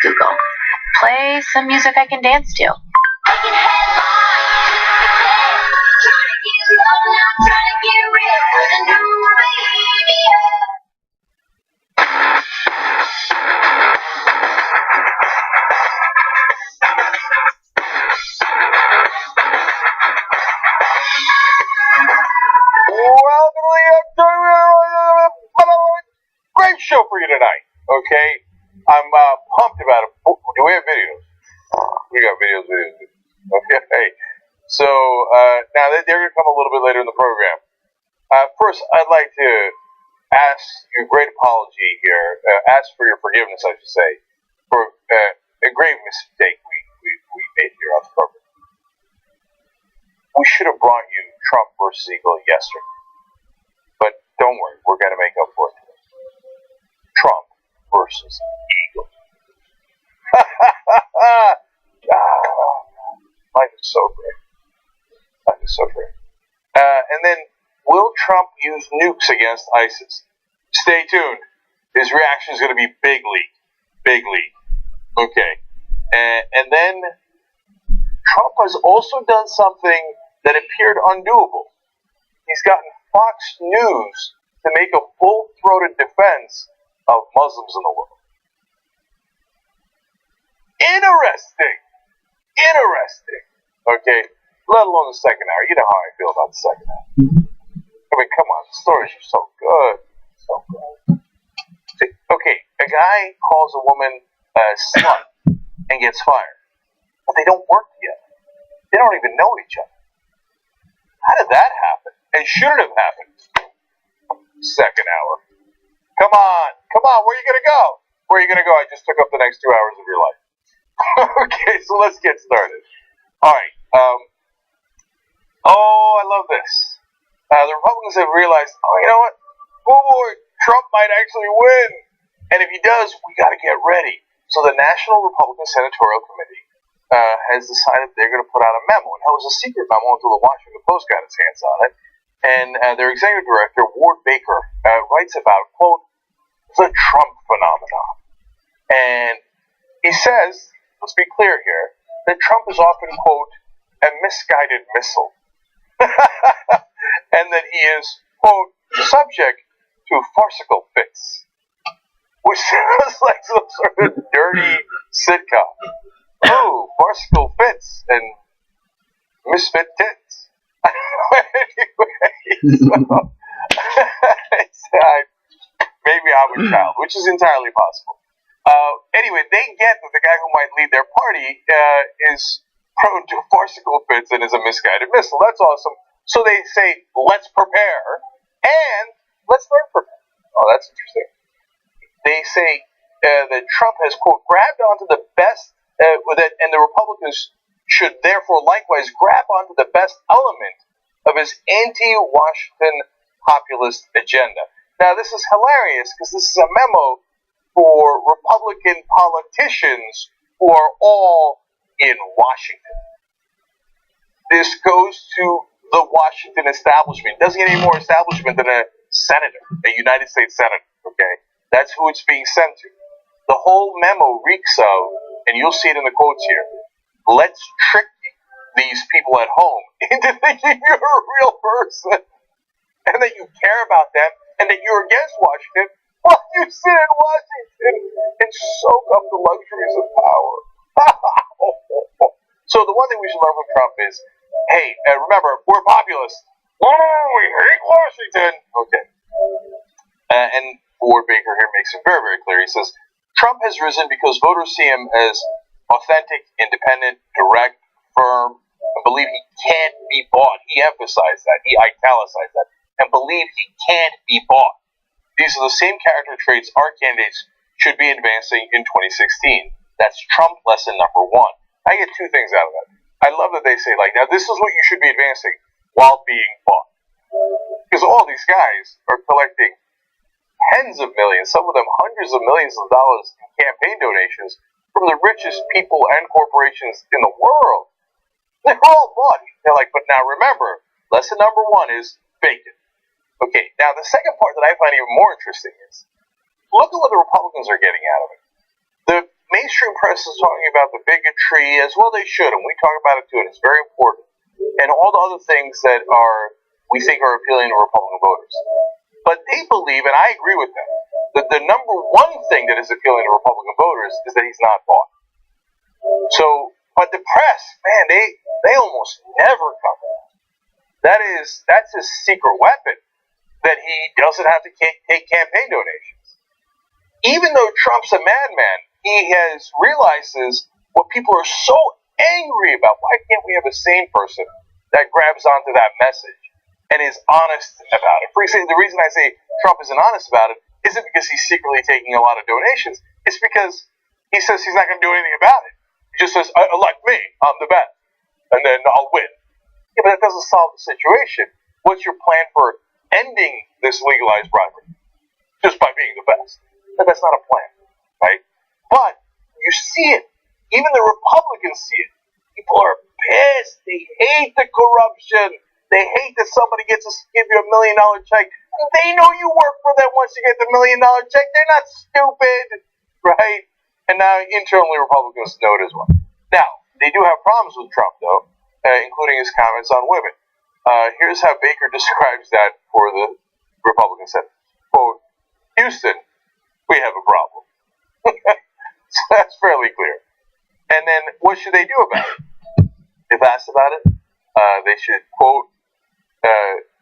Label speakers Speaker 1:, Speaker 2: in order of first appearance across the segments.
Speaker 1: Google. Play some music I can dance to.
Speaker 2: Great show for you tonight, okay? I'm pumped about it. Do we have videos? We got videos. Okay. So, now they're going to come a little bit later in the program. First, I'd like to ask your great apology here, ask for your forgiveness, I should say, for a grave mistake we made here on the program. We should have brought you Trump versus Eagle yesterday. But don't worry, we're going to make up for it today. Trump versus Eagle. Life is so great. Life is so great. And then, will Trump use nukes against ISIS? Stay tuned. His reaction is going to be big league. Big league. Okay. And then, Trump has also done something that appeared undoable. He's gotten Fox News to make a full-throated defense of Muslims in the world. Interesting. Okay, let alone the second hour. You know how I feel about the second hour. I mean, come on, the stories are so good. Okay, a guy calls a woman a slut and gets fired. But they don't work together. They don't even know each other. How did that happen? And should it have happened? Second hour. Come on, where are you going to go? I just took up the next 2 hours of your life. Okay, so let's get started. Alright, I love this. The Republicans have realized, you know what? Trump might actually win. And if he does, we got to get ready. So the National Republican Senatorial Committee has decided they're going to put out a memo. And that was a secret memo until the Washington Post got its hands on it. And their executive director, Ward Baker, writes about, quote, the Trump phenomenon. And he says, let's be clear here, that Trump is often, quote, a misguided missile. And that he is, quote, subject to farcical fits. Which sounds like some sort of dirty sitcom. Oh, farcical fits and misfit tits. Anyway, so, maybe I'm a child, which is entirely possible. Anyway, they get that the guy who might lead their party is prone to farcical fits and is a misguided missile. That's awesome. So they say, let's prepare, and let's learn from it. Oh, that's interesting. They say that Trump has, quote, grabbed onto the best, and the Republicans should therefore likewise grab onto the best element of his anti-Washington populist agenda. Now, this is hilarious because this is a memo for Republican politicians who are all in Washington. This goes to the Washington establishment. It doesn't get any more establishment than a senator, a United States senator, okay? That's who it's being sent to. The whole memo reeks of, and you'll see it in the quotes here, let's trick these people at home into thinking you're a real person and that you care about them and that you're against Washington while you sit in Washington and soak up the luxuries of power. So the one thing we should learn from Trump is, hey, remember, we're populists. Oh, we hate Washington. Okay. And Ward Baker here makes it very, very clear. He says, Trump has risen because voters see him as authentic, independent, direct, firm, and believe he can't be bought. He emphasized that. He italicized that. And believe he can't be bought. These are the same character traits our candidates should be advancing in 2016. That's Trump lesson number one. I get two things out of that. I love that they say, like, now this is what you should be advancing while being bought. Because all these guys are collecting tens of millions, some of them hundreds of millions of dollars in campaign donations from the richest people and corporations in the world. They're all bought. They're like, but now remember, lesson number one is bacon. Okay, now the second part that I find even more interesting is, look at what the Republicans are getting out of it. mainstream press is talking about the bigotry, as well they should, and we talk about it too, and it's very important. And all the other things that we think are appealing to Republican voters. But they believe, and I agree with them, that the number one thing that is appealing to Republican voters is that he's not bought. So, but the press, man, they almost never cover that. That's his secret weapon, that he doesn't have to take campaign donations. Even though Trump's a madman, he realizes what people are so angry about. Why can't we have a sane person that grabs onto that message and is honest about it? For example, the reason I say Trump isn't honest about it isn't because he's secretly taking a lot of donations. It's because he says he's not going to do anything about it. He just says, elect me, I'm the best, and then I'll win. Yeah, but that doesn't solve the situation. What's your plan for ending this legalized bribery? Just by being the best. But that's not a plan, right? But you see it. Even the Republicans see it. People are pissed. They hate the corruption. They hate that somebody gets to give you $1 million check. They know you work for them once you get the $1 million check. They're not stupid, right? And now internally Republicans know it as well. Now, they do have problems with Trump, though, including his comments on women. Here's how Baker describes that for the Republican Senate. Quote, Houston, we have a problem. So that's fairly clear. And then what should they do about it? If asked about it, they should, quote,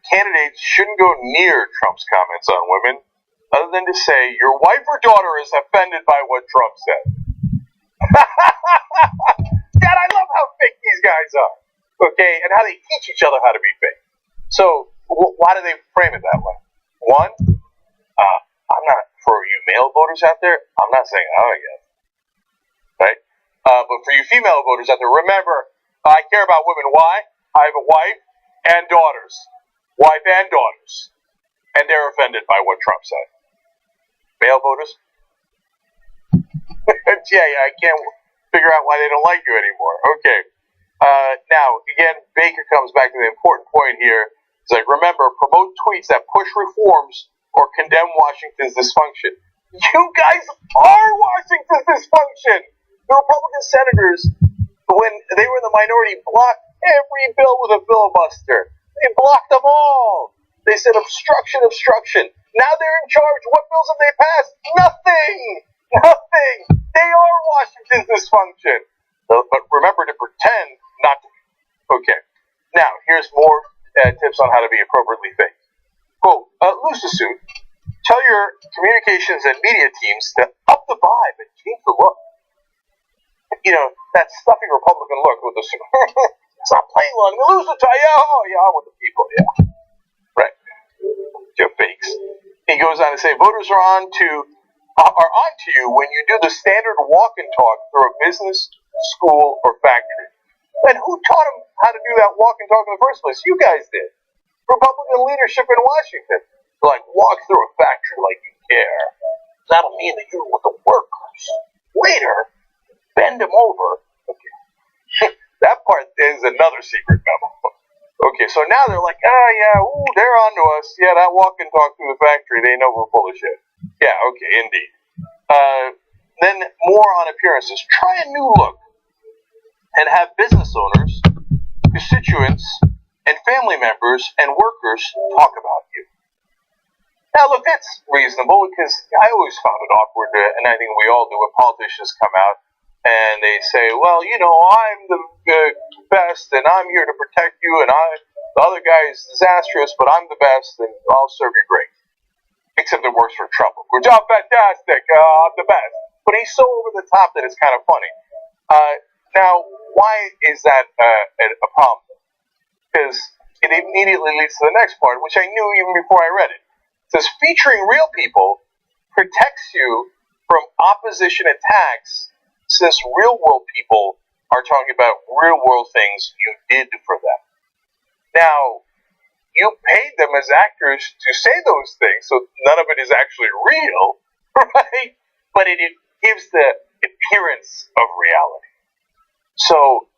Speaker 2: candidates shouldn't go near Trump's comments on women other than to say, your wife or daughter is offended by what Trump said. Dad, I love how fake these guys are. Okay, and how they teach each other how to be fake. So, why do they frame it that way? One, I'm not, for you male voters out there, I'm not saying I guess. Right? But for you female voters out there, remember, I care about women. Why? I have a wife and daughters. Wife and daughters. And they're offended by what Trump said. Male voters? yeah, I can't figure out why they don't like you anymore. Okay. Now, again, Baker comes back to the important point here. It's like, remember, promote tweets that push reforms or condemn Washington's dysfunction. You guys are Washington's dysfunction! The Republican senators, when they were in the minority, blocked every bill with a filibuster. They blocked them all. They said obstruction, obstruction. Now they're in charge. What bills have they passed? Nothing! Nothing! They are Washington's dysfunction. But remember to pretend not to be. Okay. Now, here's more tips on how to be appropriately fake. Quote, lose the suit. Tell your communications and media teams to up the vibe and change the look. You know, that stuffy Republican look with the suit. It's not playing long. Lose the tie. Yeah, oh, yeah, I'm with the people. Yeah. Right. You're fakes. He goes on to say, voters are on to you when you do the standard walk and talk through a business, school, or factory. And who taught them how to do that walk and talk in the first place? You guys did. Republican leadership in Washington. Like, walk through a factory like you care. That'll mean that you're with the workers. Later, bend them over. Okay. That part is another secret memo. Okay, so now they're like, they're on to us. Yeah, that walk and talk through the factory, they know we're full of shit. Yeah, okay, indeed. Then more on appearances. Try a new look and have business owners, constituents, and family members and workers talk about you. Now, look, that's reasonable because I always found it awkward, and I think we all do, when politicians come out and they say, well, you know, I'm the best, and I'm here to protect you, and the other guy is disastrous, but I'm the best, and I'll serve you great. Except it works for Trump. Good job, fantastic, I'm the best. But he's so over the top that it's kind of funny. Now, why is that a problem? Because it immediately leads to the next part, which I knew even before I read it. It says, featuring real people protects you from opposition attacks, since real-world people are talking about real-world things you did for them. Now, you paid them as actors to say those things, so none of it is actually real, right? But it gives the appearance of reality. So,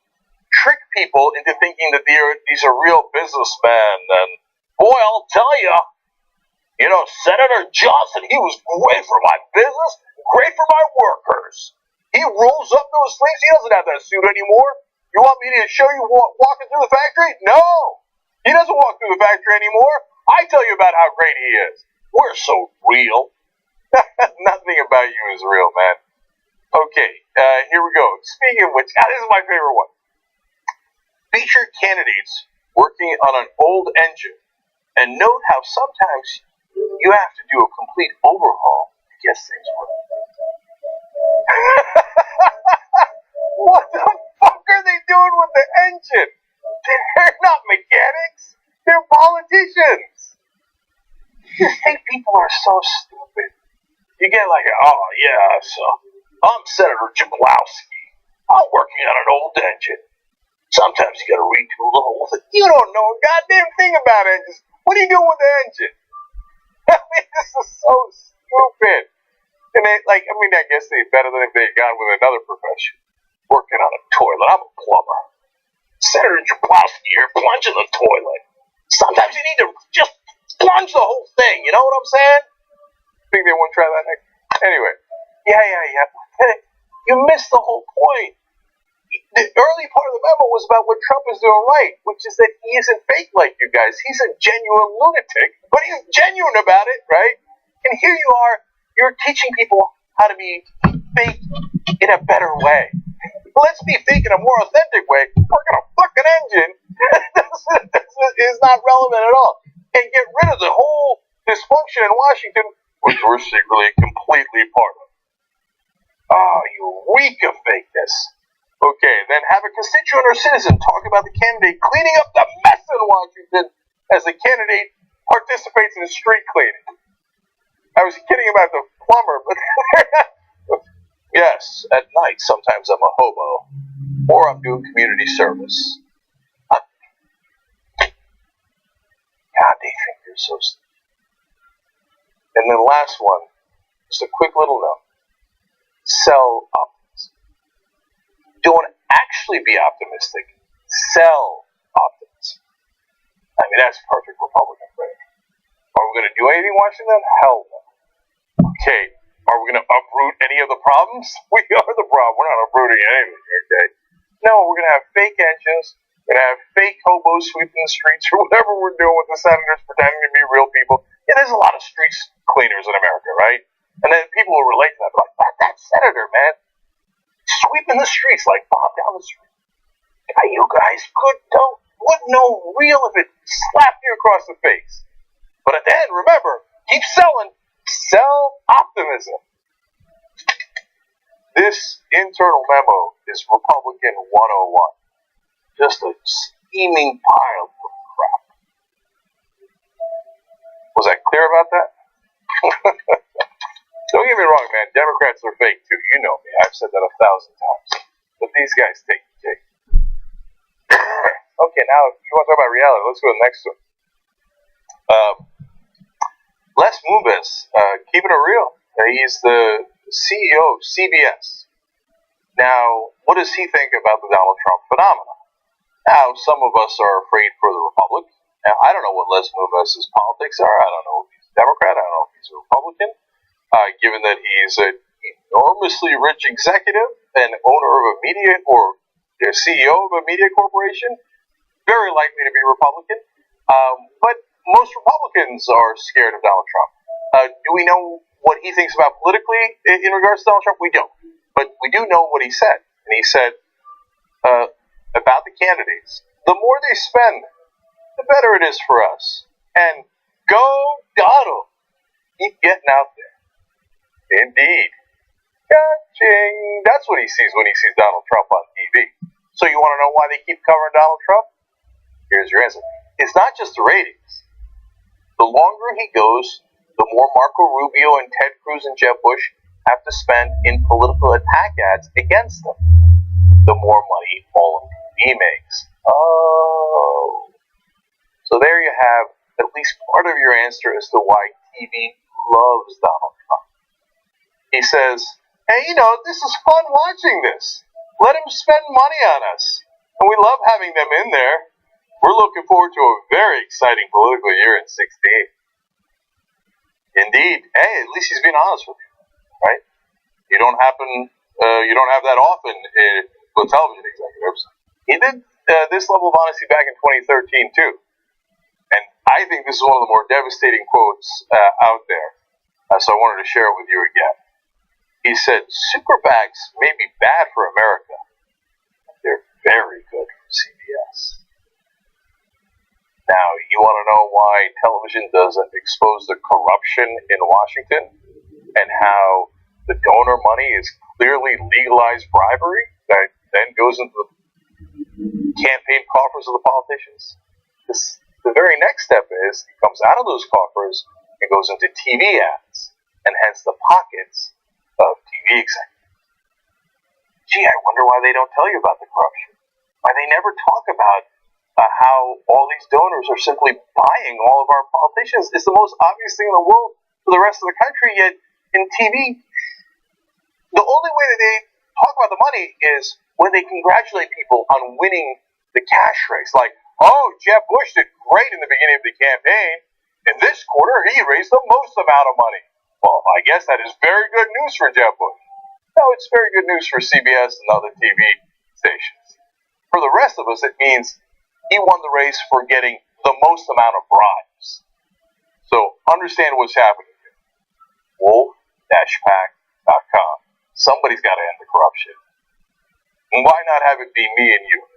Speaker 2: trick people into thinking that these are real businessmen, and boy, I'll tell you, you know, Senator Johnson, he was great for my business, great for my workers. He rolls up those sleeves. He doesn't have that suit anymore. You want me to show you walking through the factory? No. He doesn't walk through the factory anymore. I tell you about how great he is. We're so real. Nothing about you is real, man. Okay, here we go. Speaking of which, this is my favorite one. Feature candidates working on an old engine, and note how sometimes you have to do a complete overhaul to get things work. What the fuck are they doing with the engine? They're not mechanics. They're politicians. You think people are so stupid. You get like, oh yeah, so I'm Senator Jablowski. I'm working on an old engine. Sometimes you gotta retool the whole thing. You don't know a goddamn thing about engines. What are you doing with the engine? I mean, this is so stupid. And I guess they'd better than if they had gone with another profession. Working on a toilet. I'm a plumber. Senator Jablowski here, plunging the toilet. Sometimes you need to just plunge the whole thing. You know what I'm saying? Think they won't try that next? Anyway. Yeah. You missed the whole point. The early part of the memo was about what Trump is doing right, which is that he isn't fake like you guys. He's a genuine lunatic, but he's genuine about it, right? And here you are, you're teaching people how to be fake in a better way. Let's be fake in a more authentic way. Working a fucking engine is not relevant at all. And get rid of the whole dysfunction in Washington, which we're secretly completely part of. Oh, you reek of fakeness. Okay, then have a constituent or citizen talk about the candidate cleaning up the mess in Washington as the candidate participates in street cleaning. I was kidding about the plumber, but yes, at night sometimes I'm a hobo, or I'm doing community service. God, they think you're so stupid. And then last one, just a quick little note. Sell optimism. Don't actually be optimistic. Sell optimism. I mean, that's perfect Republican prayer. Are we going to do anything in Washington? Hell no. Okay, are we going to uproot any of the problems? We are the problem. We're not uprooting anything, okay? No, we're going to have fake engines. We're going to have fake hobos sweeping the streets or whatever we're doing with the senators pretending to be real people. Yeah, there's a lot of street cleaners in America, right? And then people will relate to that. They're like, that senator, man. Sweeping the streets like Bob down the street. Are you guys good? Wouldn't know real if it slapped you across the face. But at the end, remember, keep selling. Sell optimism. This internal memo is Republican 101. Just a steaming pile of crap. Was I clear about that? Don't get me wrong, man. Democrats are fake, too. You know me. I've said that 1,000 times. But these guys take the cake. Okay, now, if you want to talk about reality, let's go to the next one. Les Moonves, keeping it real. He's the CEO of CBS. Now, what does he think about the Donald Trump phenomenon? Now, some of us are afraid for the Republic. Now, I don't know what Les Moonves' politics are. I don't know if he's a Democrat. I don't know if he's a Republican. Given that he's an enormously rich executive and owner of a media or the CEO of a media corporation, very likely to be Republican. But most Republicans are scared of Donald Trump. Do we know what he thinks about politically in regards to Donald Trump? We don't. But we do know what he said. And he said about the candidates, the more they spend, the better it is for us. And go Donald. Keep getting out there. Indeed. Ka-ching. That's what he sees when he sees Donald Trump on TV. So you want to know why they keep covering Donald Trump? Here's your answer. It's not just the ratings. The longer he goes, the more Marco Rubio and Ted Cruz and Jeb Bush have to spend in political attack ads against them. The more money all of TV makes. Oh. So there you have at least part of your answer as to why TV loves Donald Trump. He says, hey, this is fun watching this. Let him spend money on us. And we love having them in there. We're looking forward to a very exciting political year in 2016. Indeed. Hey, at least he's being honest with you, right? You don't happen You don't have that often with television executives. He did this level of honesty back in 2013 too, and I think this is one of the more devastating quotes out there. So I wanted to share it with you again. He said, "Super PACs may be bad for America. They're very good for CBS." Now, you want to know why television doesn't expose the corruption in Washington and how the donor money is clearly legalized bribery that then goes into the campaign coffers of the politicians? The very next step is it comes out of those coffers and goes into TV ads and hence the pockets of TV executives. Gee, I wonder why they don't tell you about the corruption. Why they never talk about how all these donors are simply buying all of our politicians. It's the most obvious thing in the world for the rest of the country, yet in TV, the only way that they talk about the money is when they congratulate people on winning the cash race. Like, oh, Jeb Bush did great in the beginning of the campaign. In this quarter, he raised the most amount of money. Well, I guess that is very good news for Jeb Bush. No, it's very good news for CBS and other TV stations. For the rest of us, it means he won the race for getting the most amount of bribes. So understand what's happening here. Wolf-pack.com. Somebody's got to end the corruption. And why not have it be me and you?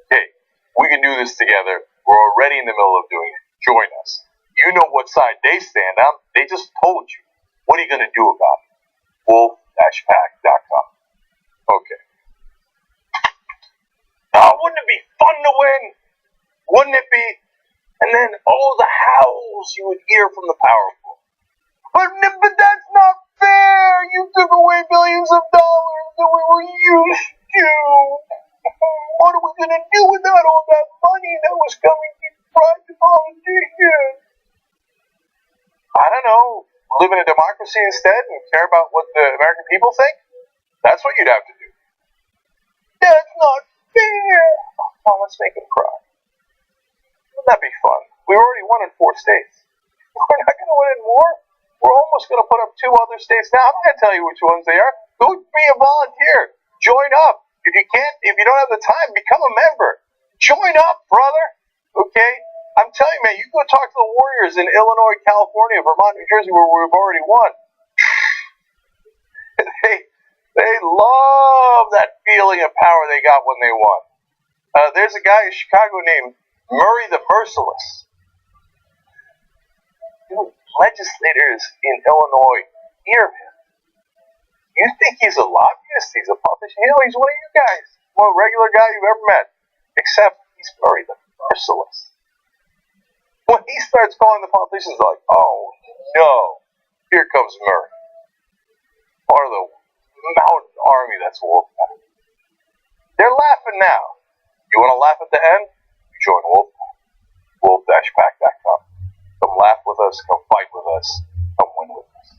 Speaker 2: Hey, we can do this together. We're already in the middle of doing it. Join us. You know what side they stand on. They just told you. What are you going to do about it? Wolf-pack.com. Okay. Oh, wouldn't it be fun to win? Wouldn't it be? And then all the howls you would hear from the powerful. But that's not fair. You took away billions of dollars that we were used to. What are we going to do without all that money that was coming to private politicians? I don't know. Live in a democracy instead and care about what the American people think? That's what you'd have to do. That's not fair. Oh, let's make him cry. Wouldn't that be fun? We already won in 4 states. We're not going to win in more. We're almost going to put up 2 other states now. I'm not going to tell you which ones they are. Go be a volunteer. Join up. If you don't have the time, become a member. Join up, brother. Okay? I'm telling you, man, you go talk to the Warriors in Illinois, California, Vermont, New Jersey, where we've already won. They love that feeling of power they got when they won. There's a guy in Chicago named Murray the Merciless. Legislators in Illinois hear him. You think he's a lobbyist? He's a politician? He's one of you guys. One regular guy you've ever met. Except he's Murray the Merciless. When he starts calling the politicians, they're like, oh no, here comes Murray. Part of the mountain army that's Wolfpack. They're laughing now. You want to laugh at the end? You join Wolfpack. Wolf-pack.com. Come laugh with us, come fight with us, come win with us.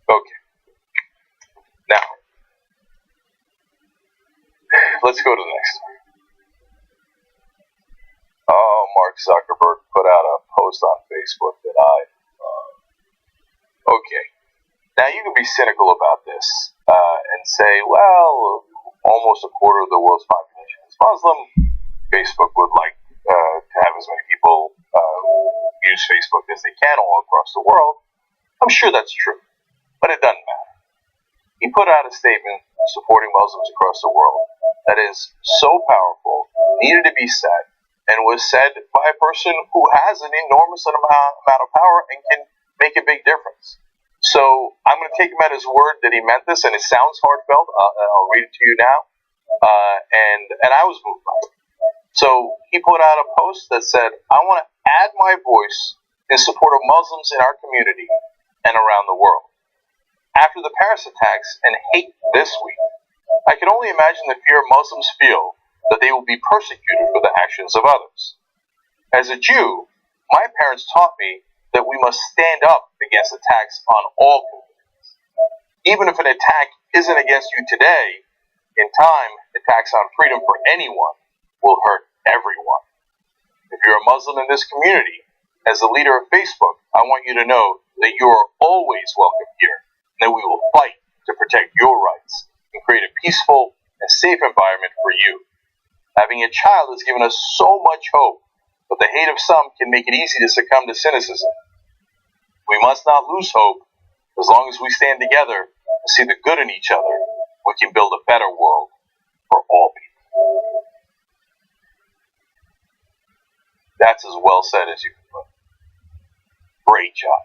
Speaker 2: Okay. Now, let's go to the next one. Oh, Mark Zuckerberg put out a post on Facebook that okay. Now, you can be cynical about this and say, well, almost a quarter of the world's population is Muslim. Facebook would like to have as many people use Facebook as they can all across the world. I'm sure that's true, but it doesn't matter. He put out a statement supporting Muslims across the world that is so powerful, needed to be said, and was said by a person who has an enormous amount of power and can make a big difference. So I'm going to take him at his word that he meant this, and it sounds heartfelt. I'll read it to you now. And I was moved by it. So he put out a post that said, I want to add my voice in support of Muslims in our community and around the world. After the Paris attacks and hate this week, I can only imagine the fear Muslims feel that they will be persecuted for the actions of others. As a Jew, my parents taught me that we must stand up against attacks on all communities. Even if an attack isn't against you today, in time, attacks on freedom for anyone will hurt everyone. If you're a Muslim in this community, as the leader of Facebook, I want you to know that you are always welcome here, and that we will fight to protect your rights and create a peaceful and safe environment for you. Having a child has given us so much hope, but the hate of some can make it easy to succumb to cynicism. We must not lose hope. As long as we stand together and see the good in each other, we can build a better world for all people. That's as well said as you can put it. Great job.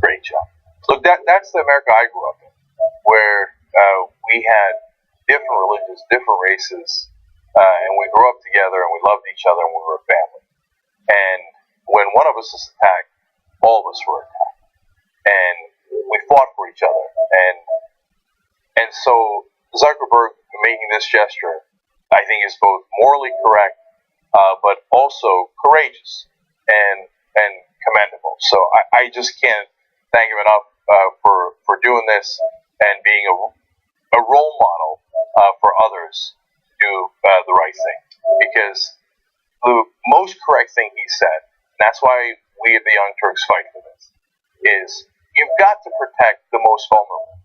Speaker 2: Great job. Look, that's the America I grew up in, where we had different religions, different races, and we grew up together and we loved each other and we were a family. And when one of us is attacked, all of us were attacked. And we fought for each other. And so Zuckerberg making this gesture, I think, is both morally correct, but also courageous and commendable. So I just can't thank him enough for doing this and being a role model for others to do the right thing. Because the most correct thing he said, and that's why we at the Young Turks fight for this, is you've got to protect the most vulnerable.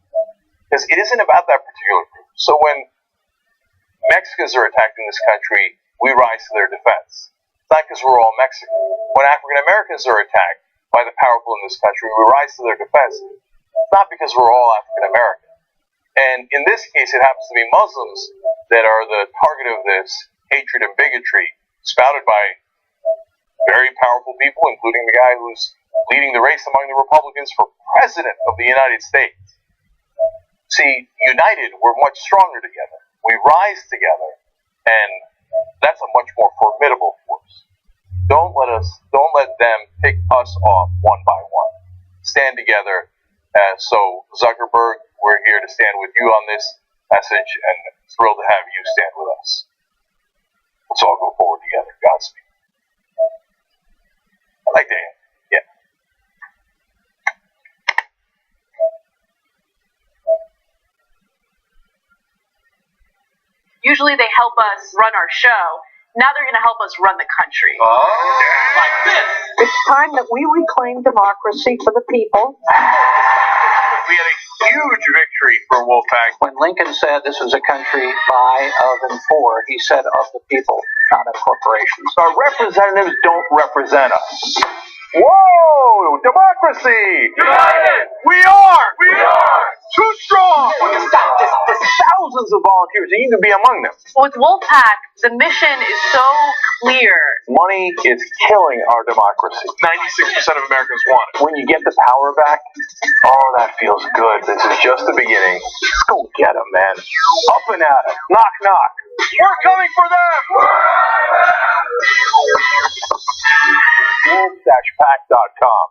Speaker 2: Because it isn't about that particular group. So when Mexicans are attacking this country, we rise to their defense. It's not because we're all Mexican. When African Americans are attacked by the powerful in this country, we rise to their defense. It's not because we're all African American. And in this case, it happens to be Muslims that are the target of this hatred and bigotry spouted by very powerful people, including the guy who's leading the race among the Republicans for president of the United States. See, united, we're much stronger together. We rise together, and that's a much more formidable force. Don't let them pick us off one by one. Stand together. So Zuckerberg, we're here to stand with you on this message, and thrilled to have you stand with us. Let's all go forward together. Godspeed. I like that. Yeah.
Speaker 1: Usually they help us run our show. Now they're going to help us run the country.
Speaker 2: Like this.
Speaker 3: It's time that we reclaim democracy for the people.
Speaker 2: We had a huge victory for Wolfpack.
Speaker 3: When Lincoln said this is a country by, of, and for, he said of the people, not of corporations.
Speaker 2: Our representatives don't represent us. Whoa! Democracy!
Speaker 4: United!
Speaker 2: We are!
Speaker 4: We are!
Speaker 2: Too strong! There's thousands of volunteers. You need to be among them.
Speaker 1: With Wolfpack, the mission is so clear.
Speaker 2: Money is killing our democracy. 96% of Americans want it. When you get the power back, oh, that feels good. This is just the beginning. Let's go get them, man. Up and at 'em. Knock, knock. We're coming for them! Wolf-pack.com.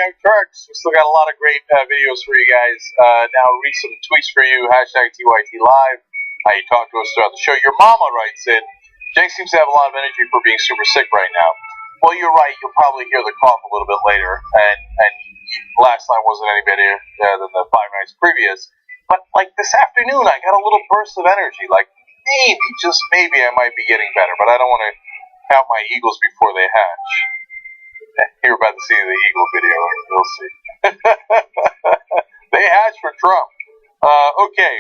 Speaker 2: Young Turks. We still got a lot of great videos for you guys. Now read some tweets for you. Hashtag TYT Live. You talk to us throughout the show. Your mama writes in, Jake seems to have a lot of energy for being super sick right now. Well, you're right. You'll probably hear the cough a little bit later. And last night wasn't any better than the 5 nights previous. But like this afternoon, I got a little burst of energy. Like maybe, just maybe, I might be getting better. But I don't want to count my eagles before they hatch. You're about to see the eagle video. You'll see. They hatch for Trump. Okay.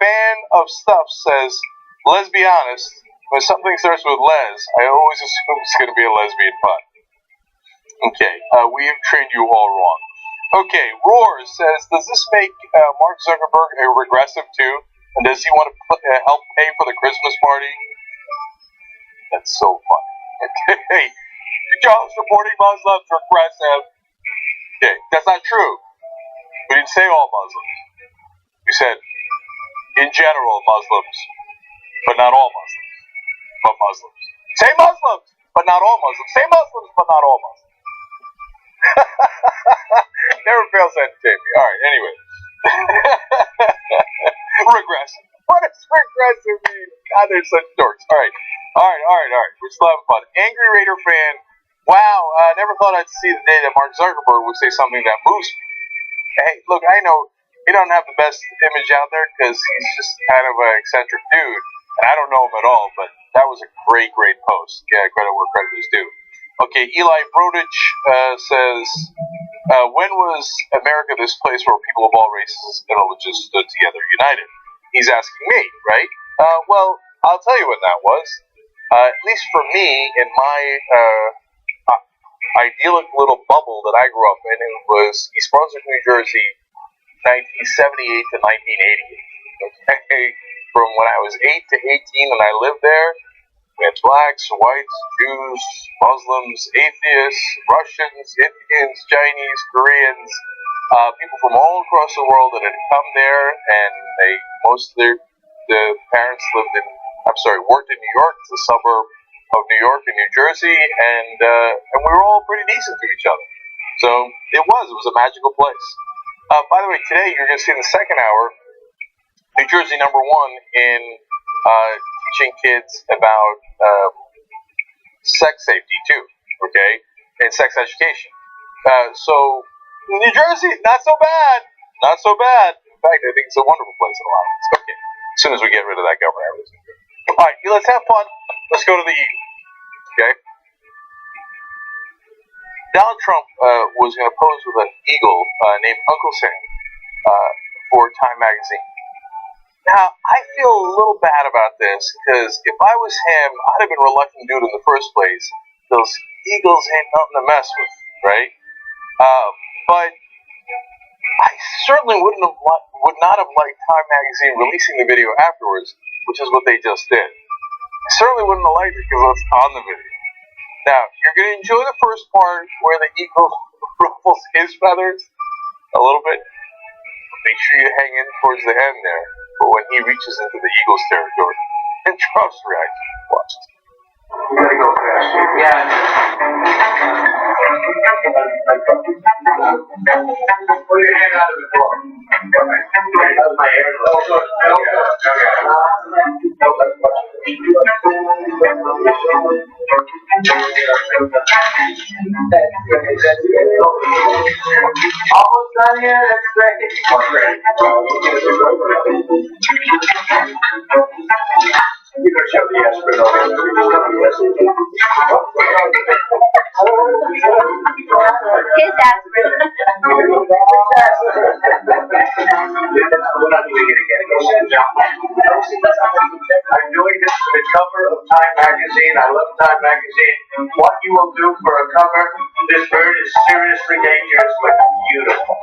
Speaker 2: Fan of Stuff says, let's be honest. When something starts with Les, I always assume it's going to be a lesbian pun. Okay. We have trained you all wrong. Okay. Roar says, does this make Mark Zuckerberg a regressive too? And does he want to help pay for the Christmas party? That's so fun. Okay. John's reporting Muslims regressive. Okay, that's not true. We didn't say all Muslims. We said, in general, Muslims, but not all Muslims. But Muslims. Say Muslims, but not all Muslims. Say Muslims, but not all Muslims. Never fails to entertain me. All right, anyway. Regressive. What does regressive mean? God, they're such dorks. All right. We're still having fun. Angry Raider fan. Wow, never thought I'd see the day that Mark Zuckerberg would say something that moves me. Hey, look, I know he don't have the best image out there because he's just kind of an eccentric dude, and I don't know him at all, but that was a great post. Yeah, credit where credit is due. Okay, Eli Brodich says, when was America this place where people of all races and religions stood together united? He's asking me, right? Well, I'll tell you when that was. At least for me, in my idyllic little bubble that I grew up in, it was East Brunswick, New Jersey, 1978 to 1988. Okay? From when I was 8 to 18 and I lived there, we had blacks, whites, Jews, Muslims, atheists, Russians, Indians, Chinese, Koreans, people from all across the world that had come there, and most of the parents worked in New York, the suburb of New York and New Jersey, and we were all pretty decent to each other. So it was a magical place. By the way, today you're going to see in the second hour, New Jersey #1 in teaching kids about sex safety too, okay, and sex education. So New Jersey, not so bad. In fact, I think it's a wonderful place in a lot of ways. Okay, as soon as we get rid of that governor, everything's good. All right, let's have fun. Let's go to the Eagle. Okay. Donald Trump was going to pose with an eagle named Uncle Sam for Time magazine. Now, I feel a little bad about this because if I was him, I'd have been reluctant to do it in the first place. Those eagles ain't nothing to mess with, right? But I certainly would not have liked Time magazine releasing the video afterwards, which is what they just did. I certainly wouldn't have liked it because it's on the video. Now, you're going to enjoy the first part where the eagle ruffles his feathers a little bit. Make sure you hang in towards the end there, but when he reaches into the eagle's territory, and Trump's reaction, watch it. You gotta go fast. Yeah. Pull your hand out of the door. That's my hair. Almost done here. That's great. You can show the aspirin over.
Speaker 1: His aspirin.
Speaker 2: We're not doing it again. I'm doing this for the cover of Time magazine. I love Time magazine. What you will do for a cover, this bird is seriously dangerous but beautiful.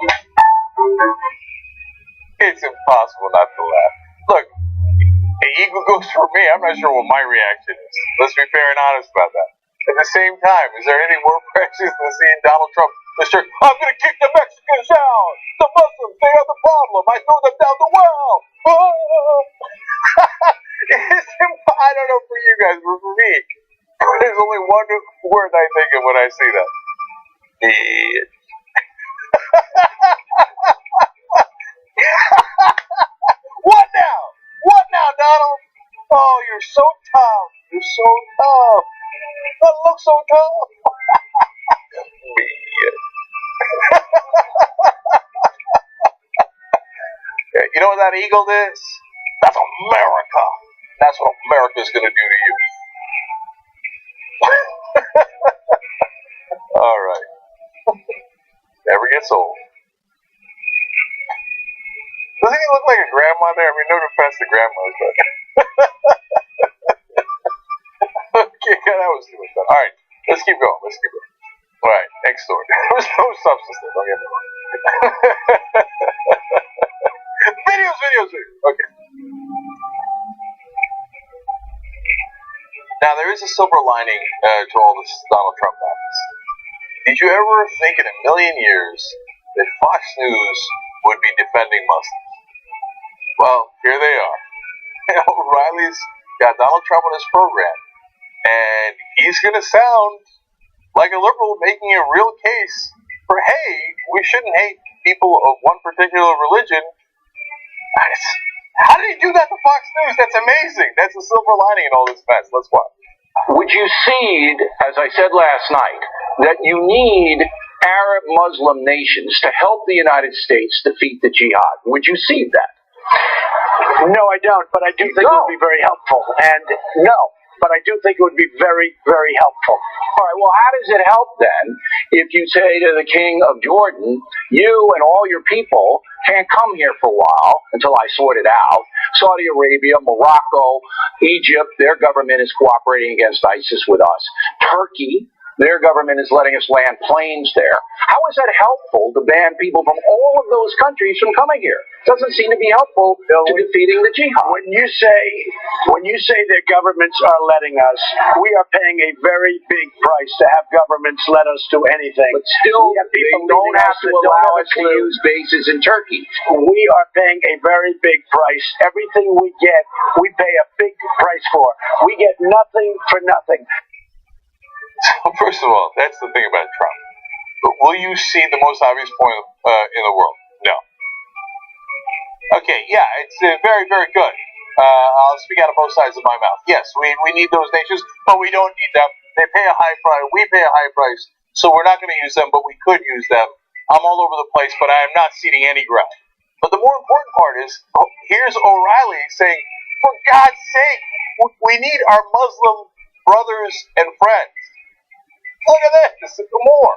Speaker 2: It's impossible not to laugh. Look, an eagle goes for me. I'm not sure what my reaction is. Let's be fair and honest about that. At the same time, is there anything more precious than seeing Donald Trump, Mr. I'm going to kick the Mexicans out. The Muslims, they are the problem. I throw them down the well. I don't know for you guys, but for me, there's only one word I think of when I see that. Bitch. What now? What now, Donald? Oh, you're so tough. You're so tough. That looks so tough. Me. You know what that eagle is? That's America. That's what America's gonna do to you. All right. Never gets old. Doesn't he look like a grandma there? I mean, no offense to grandmas, but. Okay, that was too much fun. All right, let's keep going. All right, next story. There was no substance there. Don't get me wrong. videos. Okay. Now, there is a silver lining to all this Donald Trump madness. Did you ever think in a million years that Fox News would be defending Muslims? Well, here they are. O'Reilly's got Donald Trump on his program, and he's going to sound like a liberal making a real case for, hey, we shouldn't hate people of one particular religion. How did he do that to Fox News? That's amazing. That's a silver lining in all this mess. Let's watch.
Speaker 4: Would you cede, as I said last night, that you need Arab Muslim nations to help the United States defeat the jihad? Would you cede that?
Speaker 5: No, I don't, but I do think it would be very helpful. And but I do think it would be very, very helpful.
Speaker 4: All right, well, how does it help then if you say to the king of Jordan, you and all your people can't come here for a while until I sort it out? Saudi Arabia, Morocco, Egypt, their government is cooperating against ISIS with us. Turkey, their government is letting us land planes there. How is that helpful to ban people from all of those countries from coming here? Doesn't seem to be helpful to defeating the jihad.
Speaker 5: When you say their governments are letting us, we are paying a very big price to have governments let us do anything.
Speaker 4: But still,
Speaker 5: they
Speaker 4: don't have to allow us to use bases in Turkey.
Speaker 5: We are paying a very big price. Everything we get, we pay a big price for. We get nothing for nothing.
Speaker 2: So first of all, that's the thing about Trump. But will you see the most obvious point in the world? No. Okay, yeah, it's very, very good. I'll speak out of both sides of my mouth. Yes, we need those nations, but we don't need them. They pay a high price. We pay a high price, so we're not going to use them, but we could use them. I'm all over the place, but I am not ceding any ground. But the more important part is, here's O'Reilly saying, for God's sake, we need our Muslim brothers and friends. Look at this, more.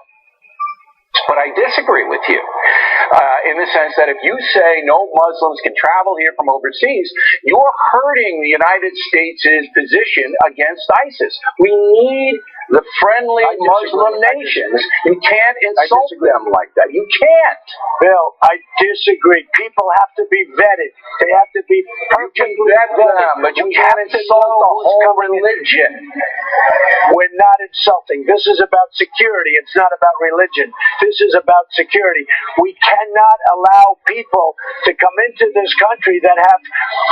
Speaker 4: But I disagree with you in the sense that if you say no Muslims can travel here from overseas, you're hurting the United States' position against ISIS. We need the friendly Muslim nations. You can't insult them like that. You can't.
Speaker 5: Bill, I disagree. People have to be vetted. They have to be
Speaker 4: perfectly vetted. But you can't insult the whole religion.
Speaker 5: We're not insulting. This is about security. It's not about religion. This is about security. We cannot allow people to come into this country that have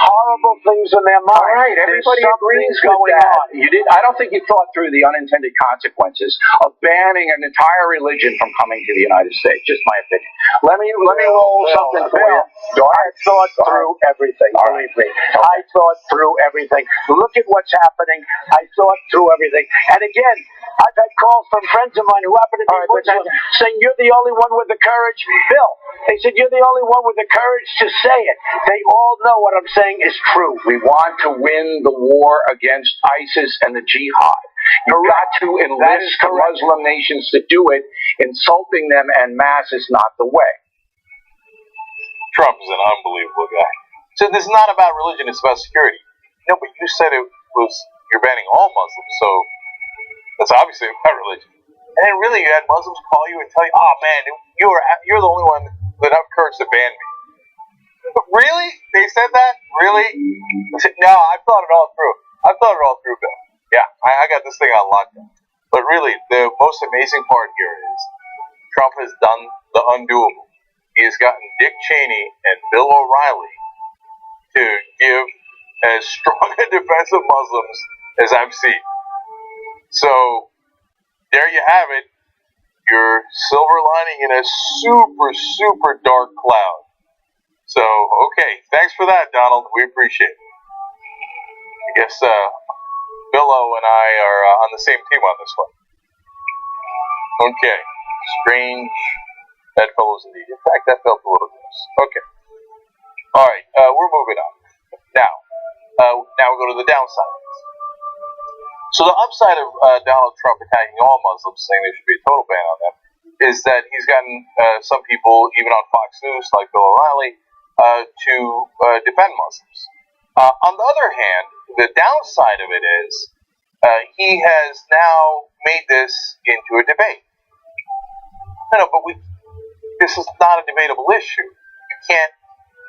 Speaker 5: horrible things in their mind.
Speaker 4: All right, everybody agrees with that. I don't think you thought through the unintended consequences of banning an entire religion from coming to the United States. Just my opinion. Let me roll something for you.
Speaker 5: I thought through everything. Believe me. I thought through everything. Look at what's happening. I thought through everything. And again, I've had calls from friends of mine who happen to be Muslims saying, you're the only one with the courage. Bill, they said, you're the only one with the courage to say it. They all know what I'm saying is true.
Speaker 4: We want to win the war against ISIS and the jihad. You've got to enlist the Muslim nations to do it. Insulting them en masse is not the way.
Speaker 2: Trump is an unbelievable guy. So this is not about religion, it's about security. No, but you said you're banning all Muslims, so that's obviously about religion. And then really you had Muslims call you and tell you, oh man, you're the only one that have courage to ban me. Really? They said that? Really? I said, no, I've thought it all through, Bill. Yeah, I got this thing on lockdown. But really, the most amazing part here is Trump has done the undoable. He has gotten Dick Cheney and Bill O'Reilly to give as strong a defense of Muslims as I've seen. So, there you have it. your silver lining in a super, super dark cloud. So, okay, thanks for that, Donald. We appreciate it. I guess Billo and I are on the same team on this one. Okay, strange bedfellows indeed. In fact, that felt a little gross. Okay. All right, we're moving on. Now we go to the downside. So the upside of Donald Trump attacking all Muslims, saying there should be a total ban on them, is that he's gotten some people, even on Fox News, like Bill O'Reilly, to defend Muslims. On the other hand, the downside of it is he has now made this into a debate. No, but this is not a debatable issue. You can't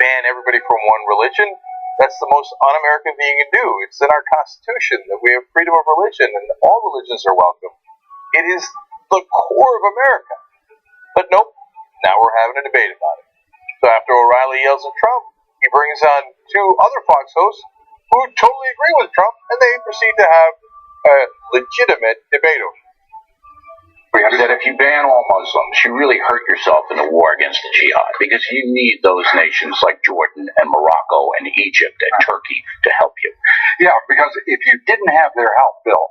Speaker 2: ban everybody from one religion. That's the most un-American thing you can do. It's in our Constitution that we have freedom of religion and all religions are welcome. It is the core of America. But nope, now we're having a debate about it. So after O'Reilly yells at Trump, he brings on two other Fox hosts who totally agree with Trump, and they proceed to have a legitimate debate over it.
Speaker 4: That if you ban all Muslims, you really hurt yourself in the war against the jihad, because you need those nations like Jordan and Morocco and Egypt and Turkey to help you.
Speaker 5: Yeah, because if you didn't have their help, Bill,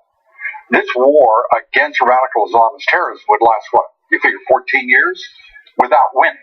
Speaker 5: this war against radical Islamist terrorism would last, what, you figure 14 years without winning.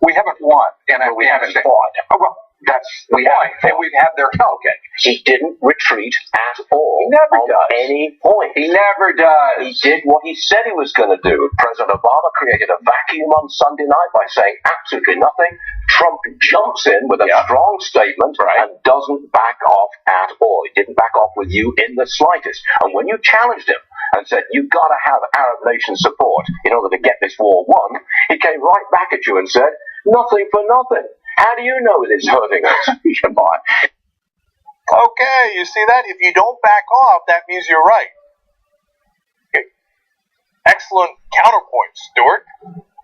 Speaker 5: We haven't won. And
Speaker 4: we haven't fought.
Speaker 5: Oh, well, that's the point. And we've had their help.
Speaker 4: Okay.
Speaker 6: He didn't retreat at all.
Speaker 4: He never does.
Speaker 6: Any point.
Speaker 4: He never does.
Speaker 6: He did what he said he was going to do. President Obama created a vacuum on Sunday night by saying absolutely nothing. Trump jumps in with a strong statement and doesn't back off at all. He didn't back off with you in the slightest. And when you challenged him and said, you've got to have Arab nation support in order to get this war won, he came right back at you and said, nothing for nothing. How do you know it is hurting us? Come on.
Speaker 2: Okay, you see that? If you don't back off, that means you're right. Okay. Excellent counterpoint, Stuart.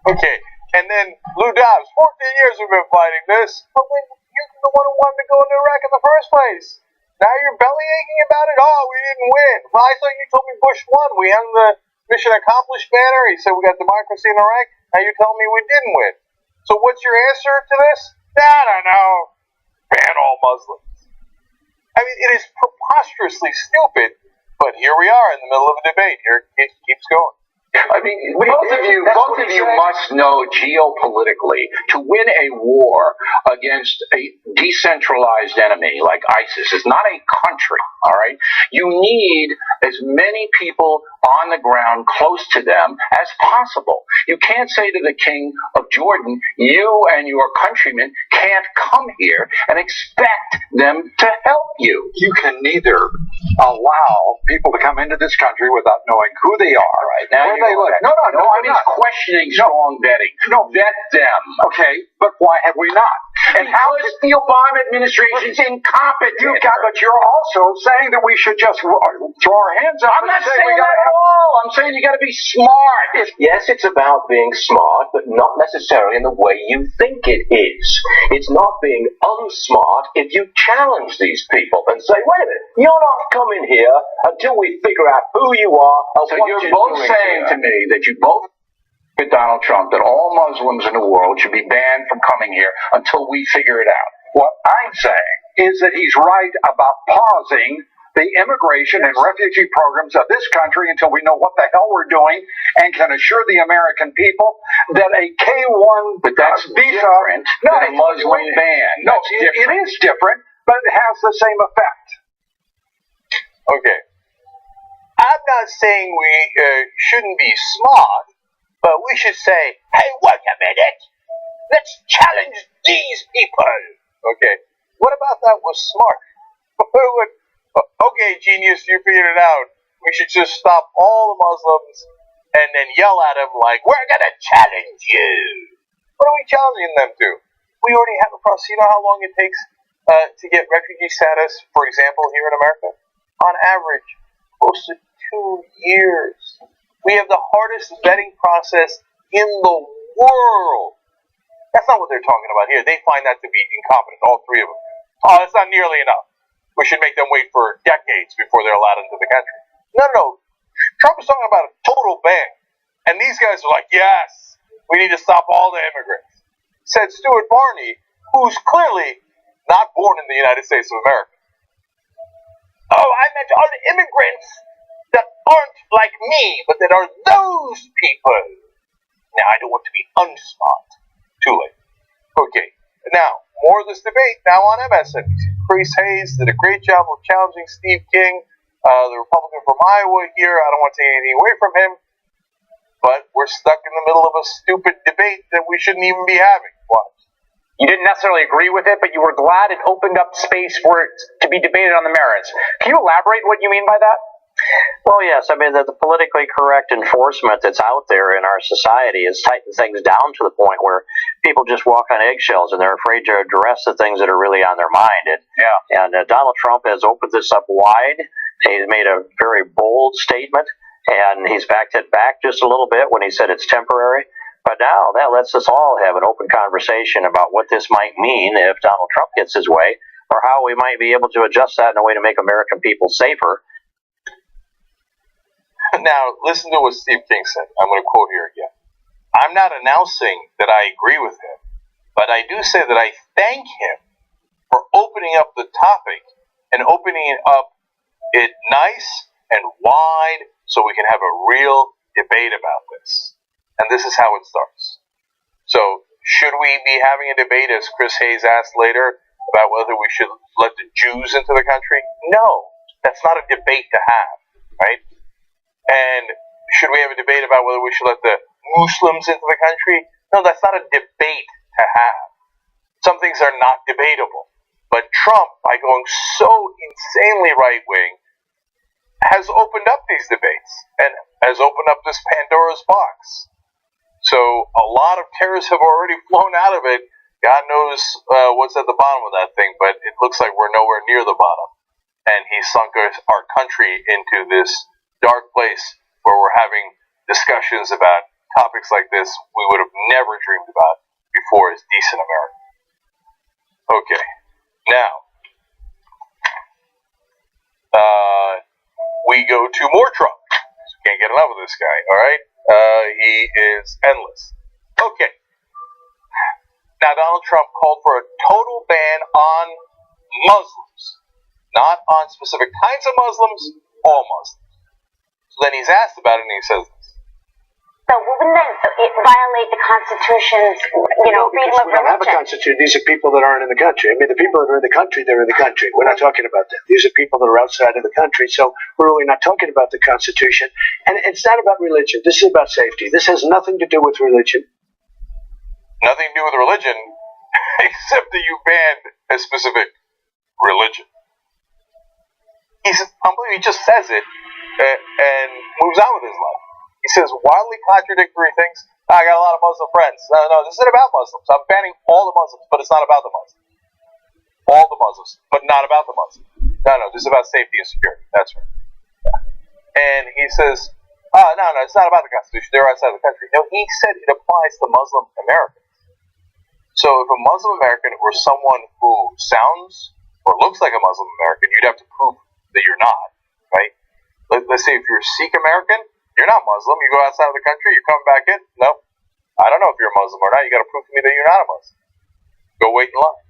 Speaker 2: Okay, and then Lou Dobbs, 14 years we've been fighting this, but when you're the one who wanted to go into Iraq in the first place. Now you're belly aching about it? Oh, we didn't win. Well, I thought you told me Bush won. We had the mission accomplished banner. He said we got democracy in Iraq. Now you're telling me we didn't win. So what's your answer to this? I don't know. Ban all Muslims. I mean, it is preposterously stupid, but here we are in the middle of a debate. Here it keeps going.
Speaker 4: I mean, both of you must know geopolitically, to win a war against a decentralized enemy like ISIS is not a country, all right? You need as many people on the ground close to them as possible. You can't say to the king of Jordan, you and your countrymen can't come here and expect them to help you.
Speaker 5: You can neither allow people to come into this country without knowing who they are,
Speaker 4: right? Now
Speaker 5: where they live. No,
Speaker 4: I mean, questioning strong vetting.
Speaker 5: No,
Speaker 4: vet them.
Speaker 5: Okay, but why have we not?
Speaker 4: And how is the Obama administration's incompetent?
Speaker 5: But you're also saying that we should just throw our hands up.
Speaker 4: I'm not saying that at all. I'm saying you got to be smart.
Speaker 6: Yes, it's about being smart, but not necessarily in the way you think it is. It's not being unsmart if you challenge these people and say, wait a minute, you're not coming here until we figure out who you are and
Speaker 4: so
Speaker 6: what
Speaker 4: you're both saying to me that you both with Donald Trump that all Muslims in the world should be banned from coming here until we figure it out.
Speaker 5: What I'm saying is that he's right about pausing the immigration and refugee programs of this country until we know what the hell we're doing and can assure the American people that a K-1 visa,
Speaker 4: different than a Muslim ban.
Speaker 5: No, it is different, but it has the same effect.
Speaker 2: Okay. I'm not saying we shouldn't be smart, but we should say, hey, wait a minute. Let's challenge these people. Okay. What about that was smart? Okay, genius, you figured it out. We should just stop all the Muslims and then yell at them like, we're going to challenge you. What are we challenging them to? We already have a process. You know how long it takes to get refugee status, for example, here in America? On average, close to 2 years. We have the hardest vetting process in the world. That's not what they're talking about here. They find that to be incompetent, all three of them. Oh, that's not nearly enough. We should make them wait for decades before they're allowed into the country. No. Trump is talking about a total ban. And these guys are like, yes, we need to stop all the immigrants. Said Stuart Barney, who's clearly not born in the United States of America. Oh, I meant all the immigrants that aren't like me, but that are those people. Now, I don't want to be unsmart. Too late. Okay, now, more of this debate now on MSNBC. Chris Hayes did a great job of challenging Steve King, the Republican from Iowa here. I don't want to take anything away from him, but we're stuck in the middle of a stupid debate that we shouldn't even be having. What?
Speaker 7: You didn't necessarily agree with it, but you were glad it opened up space for it to be debated on the merits. Can you elaborate what you mean by that?
Speaker 8: Well, yes. I mean, the politically correct enforcement that's out there in our society has tightened things down to the point where people just walk on eggshells and they're afraid to address the things that are really on their mind. And Donald Trump has opened this up wide. He's made a very bold statement, and he's backed it back just a little bit when he said it's temporary. But now that lets us all have an open conversation about what this might mean if Donald Trump gets his way, or how we might be able to adjust that in a way to make American people safer.
Speaker 2: Now, listen to what Steve King said. I'm going to quote here again. I'm not announcing that I agree with him, but I do say that I thank him for opening up the topic and opening it up it nice and wide so we can have a real debate about this. And this is how it starts. So, should we be having a debate, as Chris Hayes asked later, about whether we should let the Jews into the country? No, that's not a debate to have, right? And should we have a debate about whether we should let the Muslims into the country? No, that's not a debate to have. Some things are not debatable. But Trump, by going so insanely right-wing, has opened up these debates and has opened up this Pandora's box. So a lot of terrorists have already flown out of it. God knows what's at the bottom of that thing, but it looks like we're nowhere near the bottom. And he sunk our country into this dark place where we're having discussions about topics like this we would have never dreamed about before as decent Americans. Okay, now we go to more Trump. Can't get enough of this guy, all right? He is endless. Okay. Now, Donald Trump called for a total ban on Muslims. Not on specific kinds of Muslims, all Muslims. So then he's asked about it and he says this.
Speaker 9: So wouldn't that violate the Constitution's, freedom of religion?
Speaker 5: We don't have a Constitution. These are people that aren't in the country. I mean, the people that are in the country, they're in the country. We're not talking about them. These are people that are outside of the country. So we're really not talking about the Constitution. And it's not about religion. This is about safety. This has nothing to do with religion.
Speaker 2: Nothing to do with religion, except that you banned a specific religion. He just says it and moves on with his life. He says wildly contradictory things. I got a lot of Muslim friends. No, this isn't about Muslims. I'm banning all the Muslims, but it's not about the Muslims. All the Muslims, but not about the Muslims. No, this is about safety and security. That's right. Yeah. And he says, no, it's not about the Constitution. They're outside the country. No, he said it applies to Muslim Americans. So if a Muslim American or someone who sounds or looks like a Muslim American, you'd have to prove that you're not, right? Let's say if you're a Sikh American, you're not Muslim. You go outside of the country, you're coming back in. No, I don't know if you're a Muslim or not. You got to prove to me that you're not a Muslim. Go wait in line.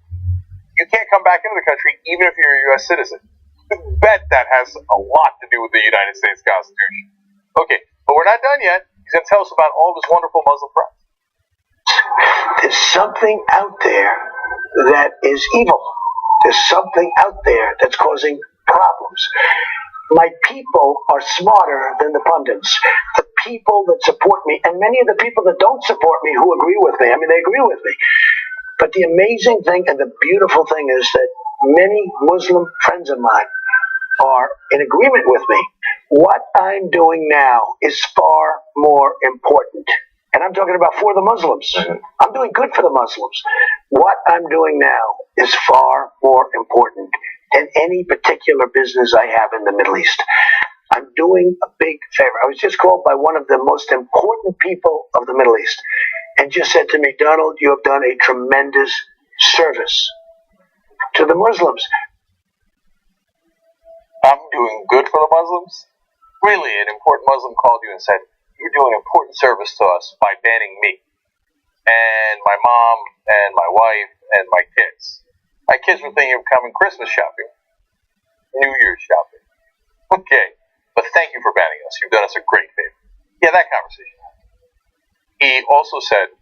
Speaker 2: You can't come back into the country even if you're a U.S. citizen. You bet that has a lot to do with the United States Constitution. Okay, but we're not done yet. He's going to tell us about all of his wonderful Muslim friends.
Speaker 5: There's something out there that is evil. There's something out there that's causing problems. My people are smarter than the pundits. The people that support me, and many of the people that don't support me who agree with me, they agree with me. But the amazing thing and the beautiful thing is that many Muslim friends of mine are in agreement with me. What I'm doing now is far more important. And I'm talking about for the Muslims. I'm doing good for the Muslims. What I'm doing now is far more important than any particular business I have in the Middle East. I'm doing a big favor. I was just called by one of the most important people of the Middle East and just said to me, Donald, you have done a tremendous service to the Muslims.
Speaker 2: I'm doing good for the Muslims? Really, an important Muslim called you and said, you're doing important service to us by banning me and my mom and my wife and my kids. My kids were thinking of coming Christmas shopping, New Year's shopping. Okay, but thank you for banning us. You've done us a great favor. Yeah, that conversation. He also said,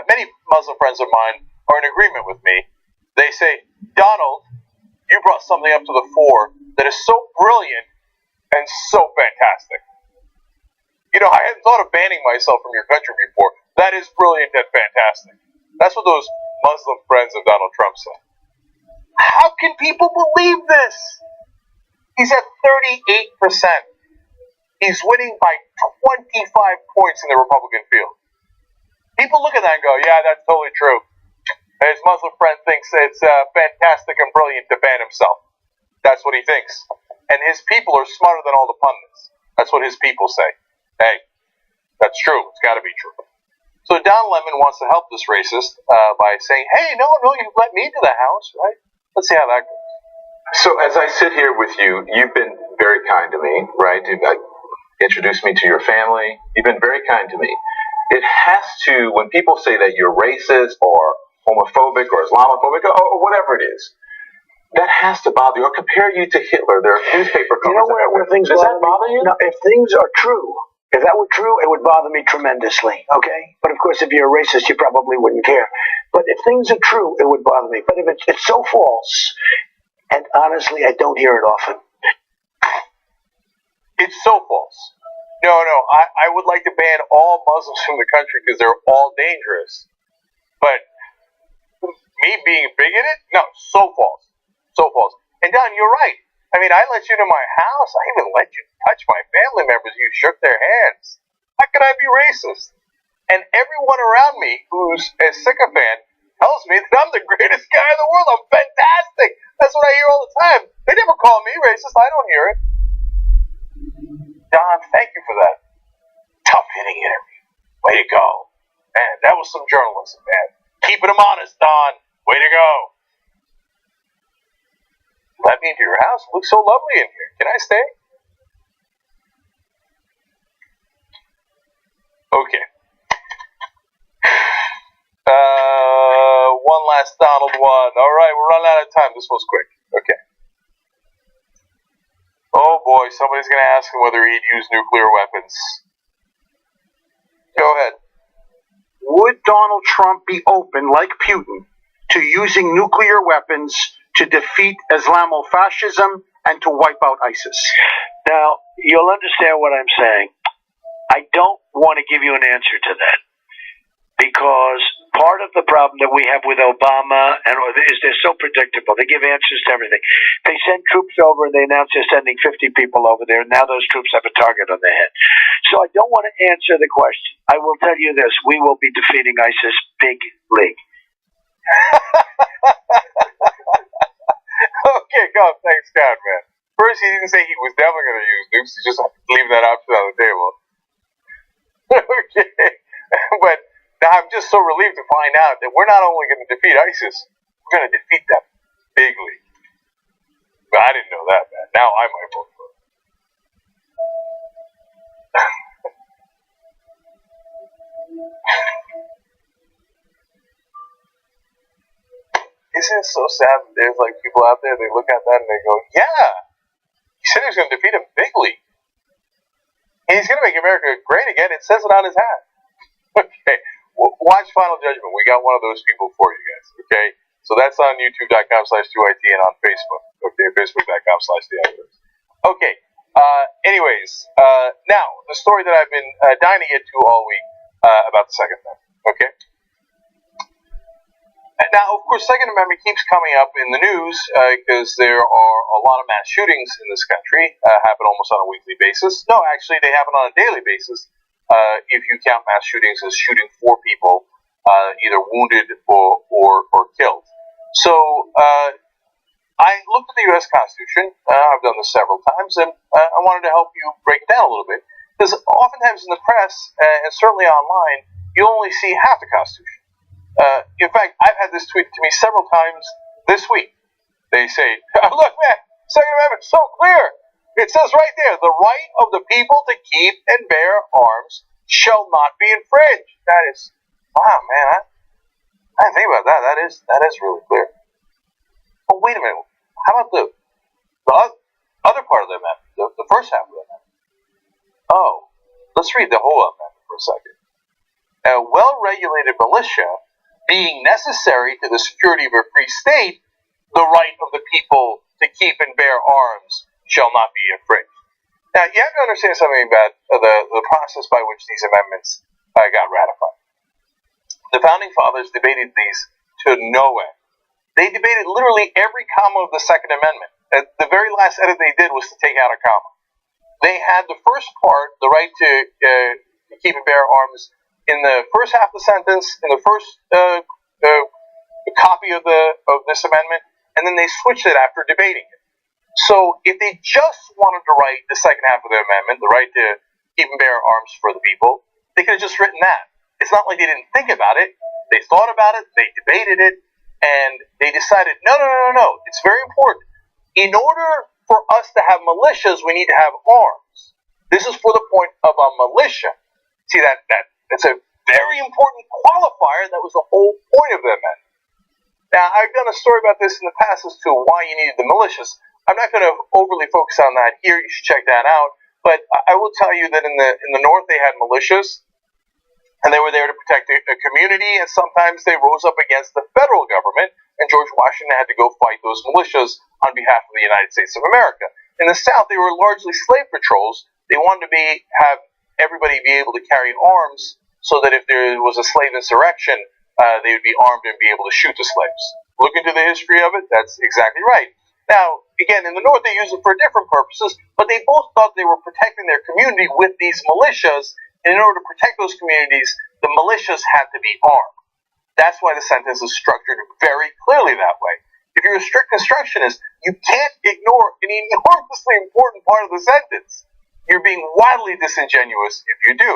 Speaker 2: many Muslim friends of mine are in agreement with me. They say, Donald, you brought something up to the fore that is so brilliant and so fantastic. You know, I hadn't thought of banning myself from your country before. That is brilliant and fantastic. That's what those Muslim friends of Donald Trump said. How can people believe this? He's at 38%. He's winning by 25 points in the Republican field. People look at that and go, yeah, that's totally true. His Muslim friend thinks it's fantastic and brilliant to ban himself. That's what he thinks. And his people are smarter than all the pundits. That's what his people say. Hey, that's true. It's got to be true. So Don Lemon wants to help this racist by saying, hey, no, you let me into the house, right? Let's see how that goes.
Speaker 10: So as I sit here with you, you've been very kind to me, right? You've introduced me to your family. You've been very kind to me. It has to, when people say that you're racist or homophobic or Islamophobic or whatever it is, that has to bother you, or compare you to Hitler. There are newspaper covers.
Speaker 5: You know where things
Speaker 10: does that bother you?
Speaker 5: No, if things are true, if that were true, it would bother me tremendously, okay? But of course, if you're a racist, you probably wouldn't care. But if things are true, it would bother me. But if it's so false, and honestly, I don't hear it often.
Speaker 2: It's so false. No, I would like to ban all Muslims from the country because they're all dangerous. But me being bigoted? No, so false. So false. And Don, you're right. I mean, I let you into my house. I even let you touch my family members. You shook their hands. How could I be racist? And everyone around me who's a sycophant tells me that I'm the greatest guy in the world. I'm fantastic. That's what I hear all the time. They never call me racist. I don't hear it. Don, thank you for that. Tough hitting interview. Way to go. Man, that was some journalism, man. Keeping them honest, Don. Way to go. Let me into your house. It looks so lovely in here. Can I stay? Okay. One last Donald one. All right, we're running out of time. This one's quick. Okay. Oh boy, somebody's going to ask him whether he'd use nuclear weapons. Go ahead.
Speaker 11: Would Donald Trump be open, like Putin, to using nuclear weapons to defeat Islamofascism and to wipe out ISIS?
Speaker 5: Now, you'll understand what I'm saying. I don't want to give you an answer to that, because part of the problem that we have with Obama is they're so predictable. They give answers to everything. They send troops over and they announce they're sending 50 people over there, and now those troops have a target on their head. So I don't want to answer the question. I will tell you this. We will be defeating ISIS big league.
Speaker 2: Okay, go. Thanks, God, man. First, he didn't say he was definitely going to use nukes. He just leave that option on the table. Okay. But now I'm just so relieved to find out that we're not only going to defeat ISIS, we're going to defeat them bigly. But I didn't know that, man. Now I might vote for it. Isn't it so sad that there's like people out there, they look at that and they go, yeah, he said he was going to defeat him bigly. And he's going to make America great again. It says it on his hat. Okay, watch Final Judgment. We got one of those people for you guys, okay? So that's on youtube.com/2IT and on Facebook, okay, facebook.com/theothers. Okay, anyways, now, the story that I've been dying to get to all week about the Second Amendment, okay? Now, of course, Second Amendment keeps coming up in the news because there are a lot of mass shootings in this country, happen almost on a weekly basis. No, actually, they happen on a daily basis. If you count mass shootings as shooting 4 people, either wounded or killed. So, I looked at the U.S. Constitution. I've done this several times, and I wanted to help you break it down a little bit. Because oftentimes in the press, and certainly online, you only see half the Constitution. In fact, I've had this tweeted to me several times this week. They say, look, man, Second Amendment's so clear. It says right there, the right of the people to keep and bear arms shall not be infringed. That is, wow, man. I didn't think about that. That is really clear. But wait a minute. How about the other part of the amendment, the first half of the amendment? Oh, let's read the whole amendment for a second. A well-regulated militia, being necessary to the security of a free state, the right of the people to keep and bear arms shall not be infringed. Now, you have to understand something about the process by which these amendments got ratified. The Founding Fathers debated these to no end. They debated literally every comma of the Second Amendment. The very last edit they did was to take out a comma. They had the first part, the right to keep and bear arms, in the first half of the sentence, in the first copy of this amendment, and then they switched it after debating it. So if they just wanted to write the second half of the amendment, the right to keep and bear arms for the people, they could have just written that. It's not like they didn't think about it. They thought about it, they debated it, and they decided, no. It's very important. In order for us to have militias, we need to have arms. This is for the point of a militia. See, that's a very important qualifier. That was the whole point of the amendment. Now, I've done a story about this in the past as to why you needed the militias. I'm not going to overly focus on that here. You should check that out. But I will tell you that in the North they had militias, and they were there to protect a community, and sometimes they rose up against the federal government, and George Washington had to go fight those militias on behalf of the United States of America. In the South, they were largely slave patrols. They wanted to have everybody be able to carry arms so that if there was a slave insurrection, they would be armed and be able to shoot the slaves. Look into the history of it. That's exactly right. Now, again, in the North, they used it for different purposes, but they both thought they were protecting their community with these militias, and in order to protect those communities, the militias had to be armed. That's why the sentence is structured very clearly that way. If you're a strict constructionist, you can't ignore an enormously important part of the sentence. You're being wildly disingenuous if you do.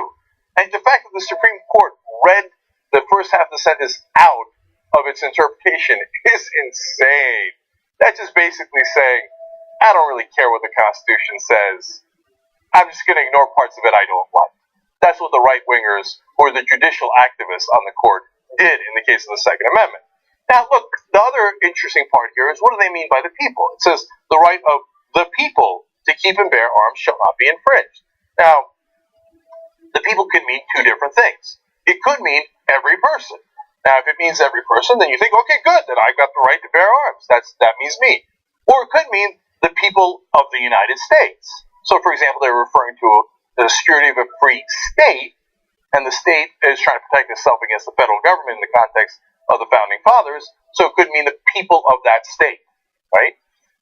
Speaker 2: And the fact that the Supreme Court read the first half of the sentence out of its interpretation is insane. That's just basically saying, I don't really care what the Constitution says. I'm just going to ignore parts of it I don't like. That's what the right-wingers or the judicial activists on the court did in the case of the Second Amendment. Now, look, the other interesting part here is what do they mean by the people? It says the right of the people to keep and bear arms shall not be infringed. Now, the people could mean two different things. It could mean every person. Now, if it means every person, then you think, okay, good, then I've got the right to bear arms. That means me. Or it could mean the people of the United States. So, for example, they're referring to the security of a free state, and the state is trying to protect itself against the federal government in the context of the Founding Fathers, so it could mean the people of that state, right?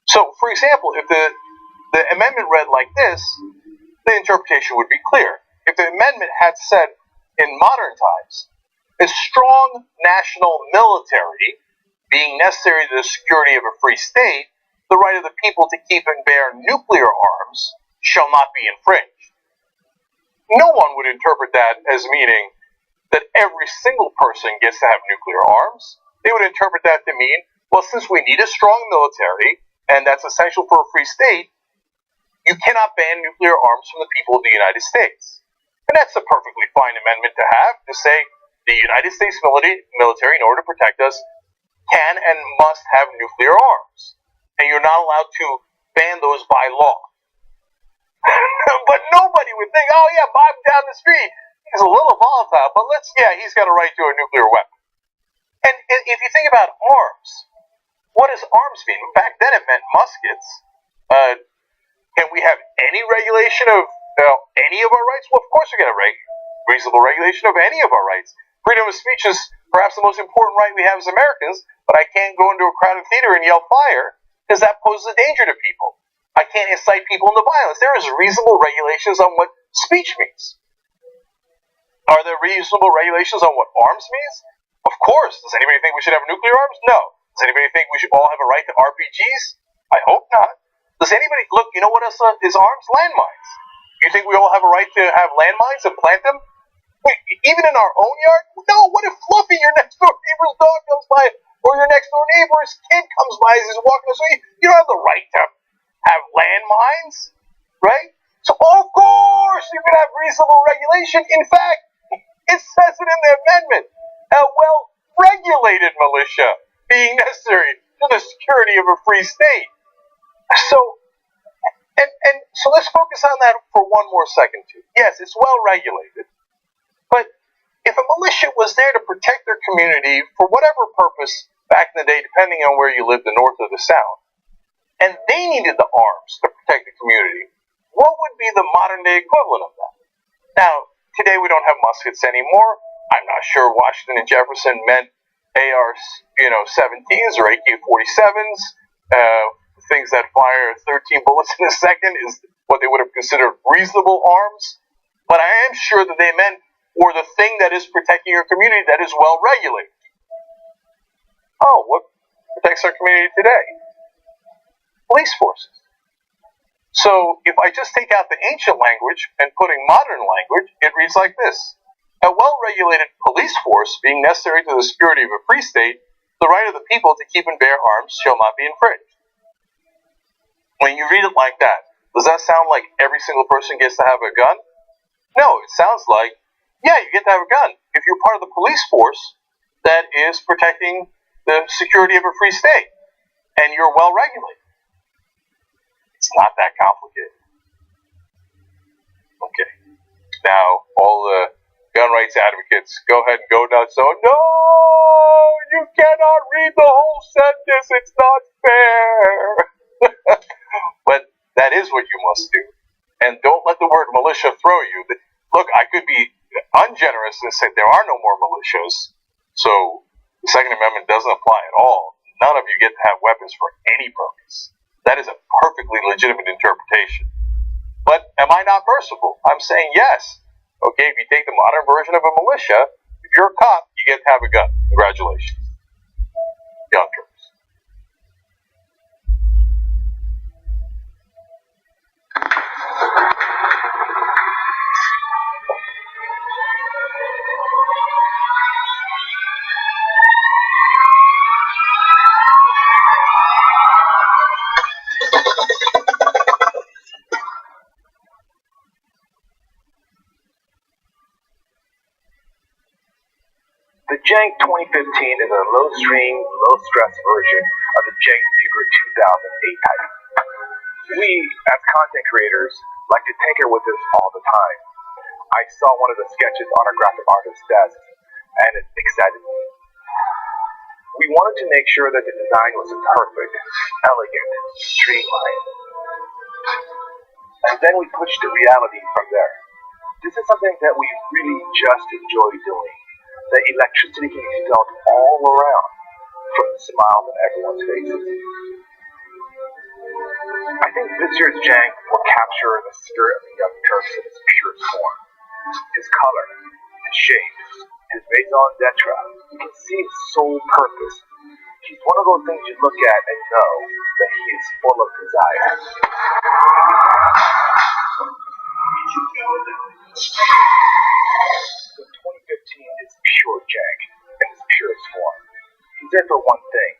Speaker 2: So, for example, if the amendment read like this, the interpretation would be clear. If the amendment had said, in modern times, a strong national military being necessary to the security of a free state, the right of the people to keep and bear nuclear arms shall not be infringed. No one would interpret that as meaning that every single person gets to have nuclear arms. They would interpret that to mean, well, since we need a strong military, and that's essential for a free state, you cannot ban nuclear arms from the people of the United States. And that's a perfectly fine amendment to have, to say the United States military, in order to protect us, can and must have nuclear arms. And you're not allowed to ban those by law. But nobody would think, oh yeah, Bob down the street, he's a little volatile, but he's got a right to a nuclear weapon. And if you think about arms, what does arms mean? Back then it meant muskets. Can we have any regulation of any of our rights? Well, of course we're going to have reasonable regulation of any of our rights. Freedom of speech is perhaps the most important right we have as Americans, but I can't go into a crowded theater and yell fire, because that poses a danger to people. I can't incite people into violence. There is reasonable regulations on what speech means. Are there reasonable regulations on what arms means? Of course. Does anybody think we should have nuclear arms? No. Does anybody think we should all have a right to RPGs? I hope not. Does anybody, look, you know what else is arms? Landmines. You think we all have a right to have landmines and plant them? Wait, even in our own yard? No, what if Fluffy, your next door neighbor's dog, comes by, or your next door neighbor's kid comes by as he's walking the street? You don't have the right to have landmines, right? So, of course, you can have reasonable regulation. In fact, it says it in the amendment. A well-regulated militia being necessary to the security of a free state. So, and so let's focus on that for one more second, too. Yes, it's well-regulated. But if a militia was there to protect their community for whatever purpose back in the day, depending on where you lived, the North or the South, and they needed the arms to protect the community, what would be the modern-day equivalent of that? Now, today we don't have muskets anymore. I'm not sure Washington and Jefferson meant AR-17s or AK-47s. Things that fire 13 bullets in a second is what they would have considered reasonable arms. But I am sure that they meant for the thing that is protecting your community that is well regulated. Oh, what protects our community today? Police forces. So if I just take out the ancient language and put in modern language, it reads like this. A well-regulated police force being necessary to the security of a free state, the right of the people to keep and bear arms shall not be infringed. When you read it like that, does that sound like every single person gets to have a gun? No, it sounds like, yeah, you get to have a gun if you're part of the police force that is protecting the security of a free state, and you're well regulated. It's not that complicated. Okay. Now, all the gun rights advocates, go ahead and go nuts. So, no, you cannot read the whole sentence. It's not fair. But that is what you must do. And don't let the word militia throw you. Look, I could be ungenerous and say there are no more militias. So the Second Amendment doesn't apply at all. None of you get to have weapons for any purpose. That is a perfectly legitimate interpretation. But am I not merciful? I'm saying yes. Okay, if you take the modern version of a militia, if you're a cop, you get to have a gun. Congratulations. Young Turks.
Speaker 12: The Jank 2015 is a low-stream, low-stress version of the Jank Buger 2008 type. We, as content creators, like to tinker with this all the time. I saw one of the sketches on our graphic artist's desk, and it excited me. We wanted to make sure that the design was perfect, elegant, streamlined. And then we pushed the reality from there. This is something that we really just enjoy doing. The electricity can be felt all around, from the smiles on everyone's faces. I think this year's Jank will capture the spirit of the Young Turks in its purest form. His color, his shape, his raison d'etre. You can see his sole purpose. He's one of those things you look at and know that he is full of desire. The 2015 is pure Jank in its purest form. He's there for one thing,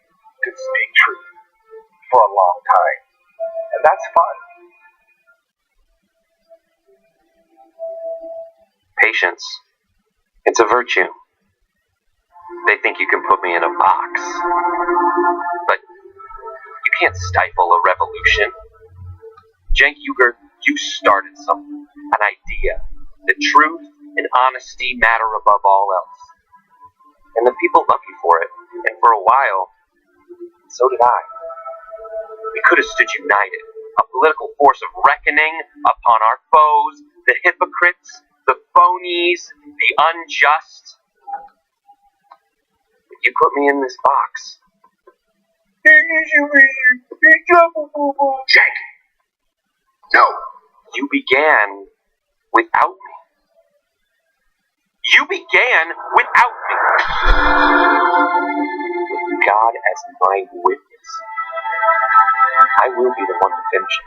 Speaker 12: to speak truth for a long time. And that's fun.
Speaker 13: Patience. It's a virtue. They think you can put me in a box. But you can't stifle a revolution. Cenk Uygur, you started something, an idea. The truth and honesty matter above all else. And the people love you for it. And for a while, so did I. We could have stood united, a political force of reckoning upon our foes, the hypocrites, the phonies, the unjust. But you put me in this box.
Speaker 2: Cenk! No!
Speaker 13: You began without me. You began without me. God as my witness. I will be the one to finish it.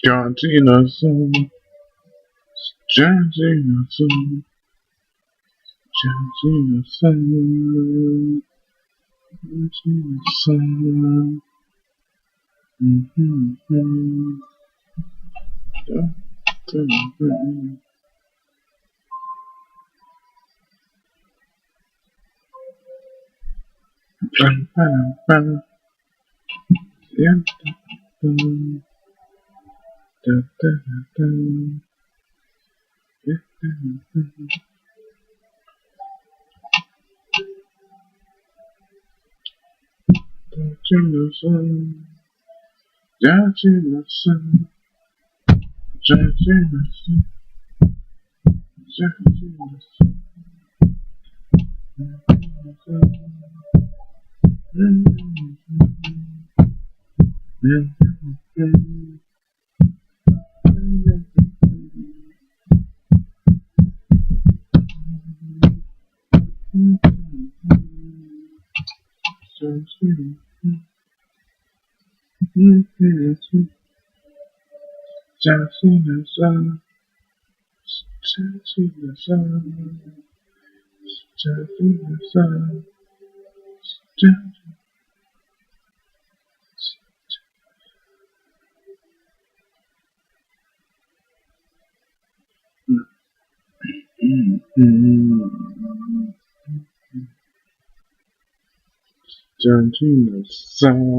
Speaker 14: Georgina son, Georgina son, Georgina son, Georgina son. Georgina son,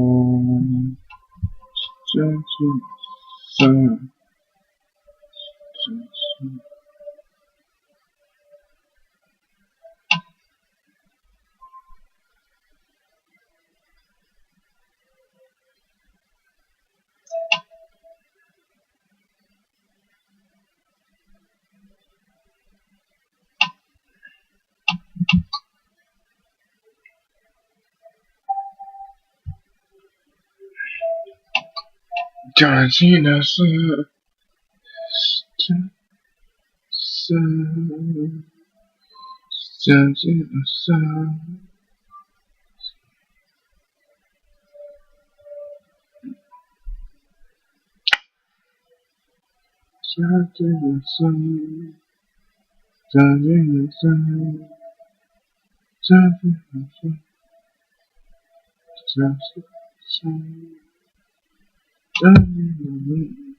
Speaker 14: Georgina son. Georgina son, Georgina son, Georgina son, Georgina son, Georgina.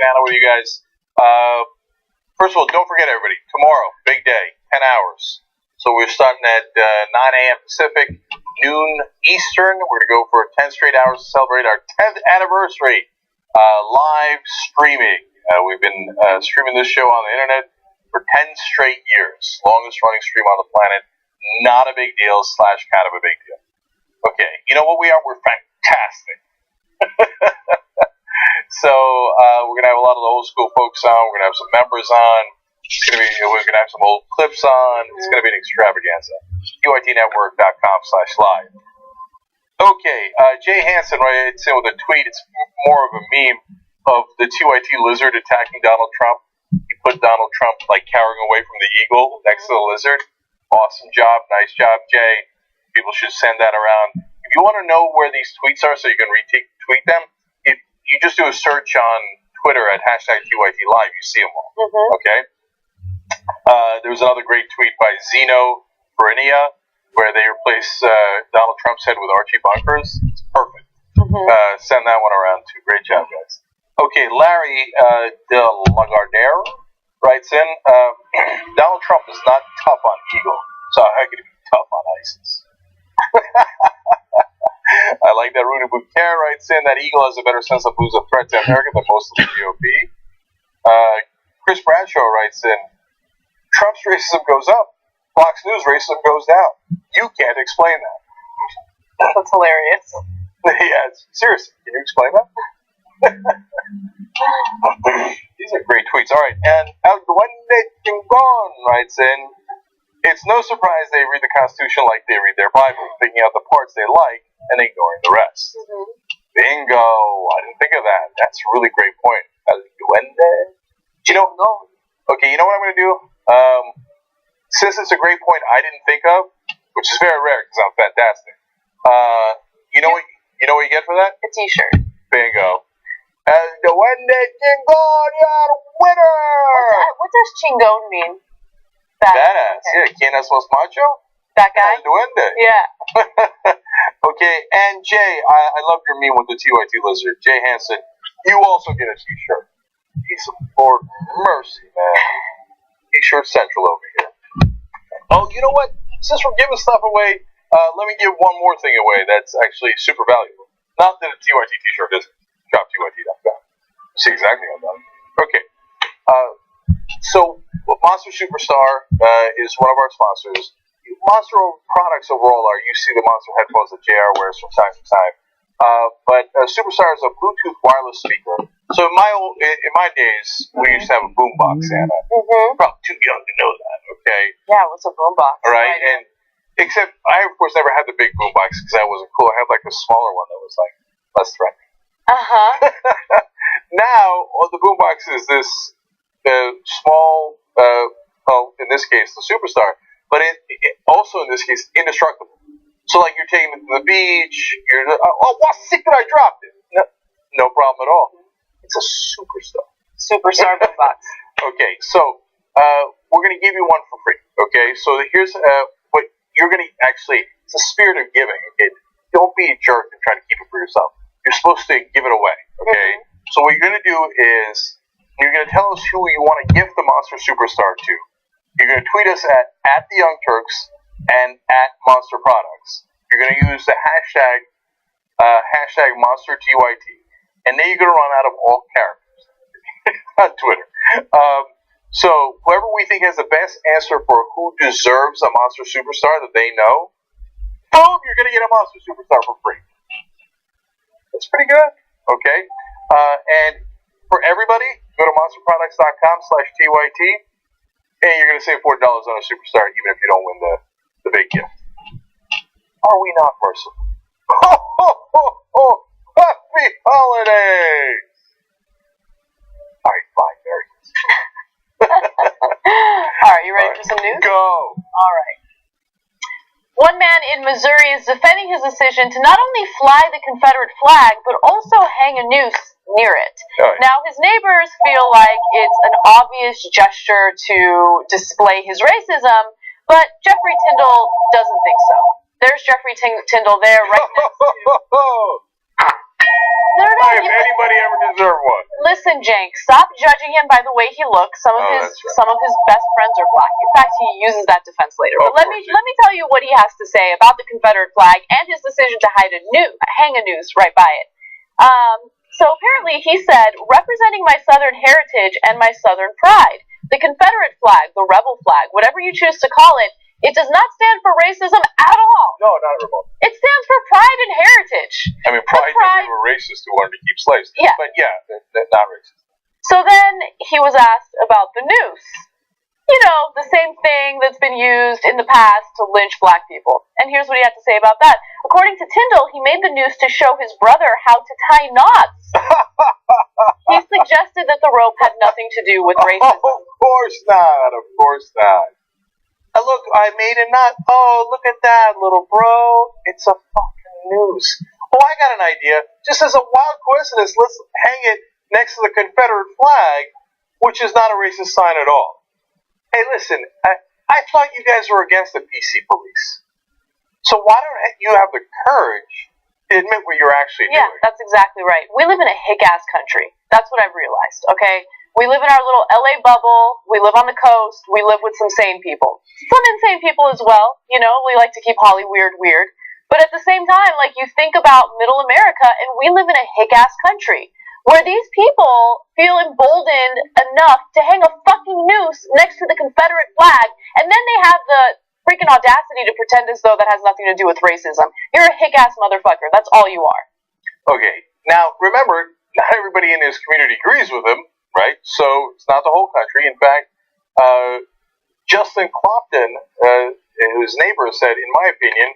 Speaker 2: panel with you guys. First of all, don't forget, everybody, tomorrow, big day, 10 hours. So we're starting at 9 a.m. Pacific, noon Eastern. We're going to go for 10 straight hours to celebrate our 10th anniversary. Live streaming. We've been streaming this show on the internet for 10 straight years. Longest running stream on the planet. Not a big deal / kind of a big deal. Okay, you know what we are? We're fantastic. So we're gonna have a lot of the old school folks on. We're gonna have some members on. We're gonna have some old clips on. It's gonna be an extravaganza. UITnetwork.com/live. Okay, Jay Hansen writes in with a tweet. It's more of a meme of the TYT lizard attacking Donald Trump. He put Donald Trump like cowering away from the eagle next to the lizard. Awesome job, nice job, Jay. People should send that around. If you want to know where these tweets are so you can retweet them, you just do a search on Twitter at #TYTLive. You see them all. Okay? There was another great tweet by Zeno Berinia where they replace Donald Trump's head with Archie Bunker's. It's perfect. Send that one around too. Great job, guys. Okay, Larry de Lagardère writes in, Donald Trump is not tough on Eagle, so how could he be tough on ISIS? I like that. Rudy Bouquet writes in that Eagle has a better sense of who's a threat to America than most of the GOP. Chris Bradshaw writes in, Trump's racism goes up, Fox News racism goes down. You can't explain that.
Speaker 1: That's hilarious.
Speaker 2: Yeah, seriously, can you explain that? These are great tweets. All right, and Duende Chingon writes in, it's no surprise they read the Constitution like they read their Bible, picking out the parts they like and ignoring the rest. Bingo! I didn't think of that. That's a really great point. Duende? Okay, you know what I'm going to do? Since it's a great point I didn't think of, which is very rare because I'm fantastic. You know what you get for that?
Speaker 1: A t-shirt.
Speaker 2: Bingo. El Duende Chingon, you're a winner!
Speaker 1: What does Chingon mean?
Speaker 2: Badass. Yeah, ¿Quién es más macho?
Speaker 1: That guy?
Speaker 2: El Duende.
Speaker 1: Yeah.
Speaker 2: Okay, and Jay, I love your meme with the TYT lizard. Jay Hansen, you also get a t-shirt. He's Lord mercy, man. T-shirt central over here. Oh, you know what? Since we're giving stuff away, let me give one more thing away that's actually super valuable. Not that a TYT t-shirt isn't. ShopTYT.com. See exactly how I'm done. Okay. So, Monster Superstar is one of our sponsors. Monster products overall are, you see the Monster headphones that JR wears from time to time. But Superstar is a Bluetooth wireless speaker. So in my days, we used to have a boombox, Anna. Probably too young to know that, okay?
Speaker 1: Yeah, what's a boombox?
Speaker 2: All right, and except I, of course, never had the big boombox because that wasn't cool. I had like a smaller one that was like less threatening. Now, the boombox is this small, well, in this case, the Superstar, but it also, in this case, indestructible. So, like, you're taking it to the beach, you're, what sick that I dropped it. No problem at all. It's a Superstar.
Speaker 1: Superstar boombox.
Speaker 2: Okay, so, we're going to give you one for free, okay? So, here's what you're going to actually, it's a spirit of giving, okay? Don't be a jerk and try to keep it for yourself. You're supposed to give it away, okay? So what you're going to do is you're going to tell us who you want to gift the Monster Superstar to. You're going to tweet us at the Young Turks and at Monster Products. You're going to use the hashtag MonsterTYT, and then you're going to run out of all characters on Twitter. So whoever we think has the best answer for who deserves a Monster Superstar that they know, boom, you're going to get a Monster Superstar for free. That's pretty good. Okay. And for everybody, go to monsterproducts.com/TYT and you're going to save $4 on a Superstar even if you don't win the big gift. Are we not merciful? Ho, ho, ho, ho. Happy holidays! Alright, fine, Mary.
Speaker 1: Alright, you ready for some news?
Speaker 2: Go!
Speaker 1: Alright. One man in Missouri is defending his decision to not only fly the Confederate flag, but also hang a noose near it.
Speaker 2: Right.
Speaker 1: Now, his neighbors feel like it's an obvious gesture to display his racism, but Jeffrey Tyndall doesn't think so. There's Jeffrey Tyndall there right next to...
Speaker 2: If anybody never deserve one.
Speaker 1: Listen, Jank, stop judging him by the way he looks. Some of his best friends are black. In fact, he uses that defense later. But let me tell you what he has to say about the Confederate flag and his decision to hang a noose right by it. So apparently he said, representing my Southern heritage and my Southern pride, the Confederate flag, the rebel flag, whatever you choose to call it, it does not stand for racism at all.
Speaker 2: No, not at all.
Speaker 1: It stands for pride and heritage.
Speaker 2: I mean, pride that we were racist who wanted to keep slaves.
Speaker 1: Yeah.
Speaker 2: But yeah, not racist.
Speaker 1: So then he was asked about the noose. You know, the same thing that's been used in the past to lynch black people. And here's what he had to say about that. According to Tyndall, he made the noose to show his brother how to tie knots. He suggested that the rope had nothing to do with racism.
Speaker 2: Of course not. Of course not. Look, I made a knot. Oh, look at that, little bro. It's a fucking noose. Oh, I got an idea. Just as a wild coincidence, let's hang it next to the Confederate flag, which is not a racist sign at all. Hey, listen, I thought you guys were against the PC police. So why don't you have the courage to admit what you're actually doing?
Speaker 1: Yeah, that's exactly right. We live in a hick-ass country. That's what I've realized, okay? We live in our little LA bubble. We live on the coast. We live with some sane people. Some insane people as well. You know, we like to keep Holly weird. But at the same time, like, you think about middle America, and we live in a hick-ass country where these people feel emboldened enough to hang a fucking noose next to the Confederate flag, and then they have the freaking audacity to pretend as though that has nothing to do with racism. You're a hick-ass motherfucker. That's all you are.
Speaker 2: Okay. Now, remember, not everybody in his community agrees with him, right? So it's not the whole country. In fact, Justin Clopton, whose neighbor, said, in my opinion,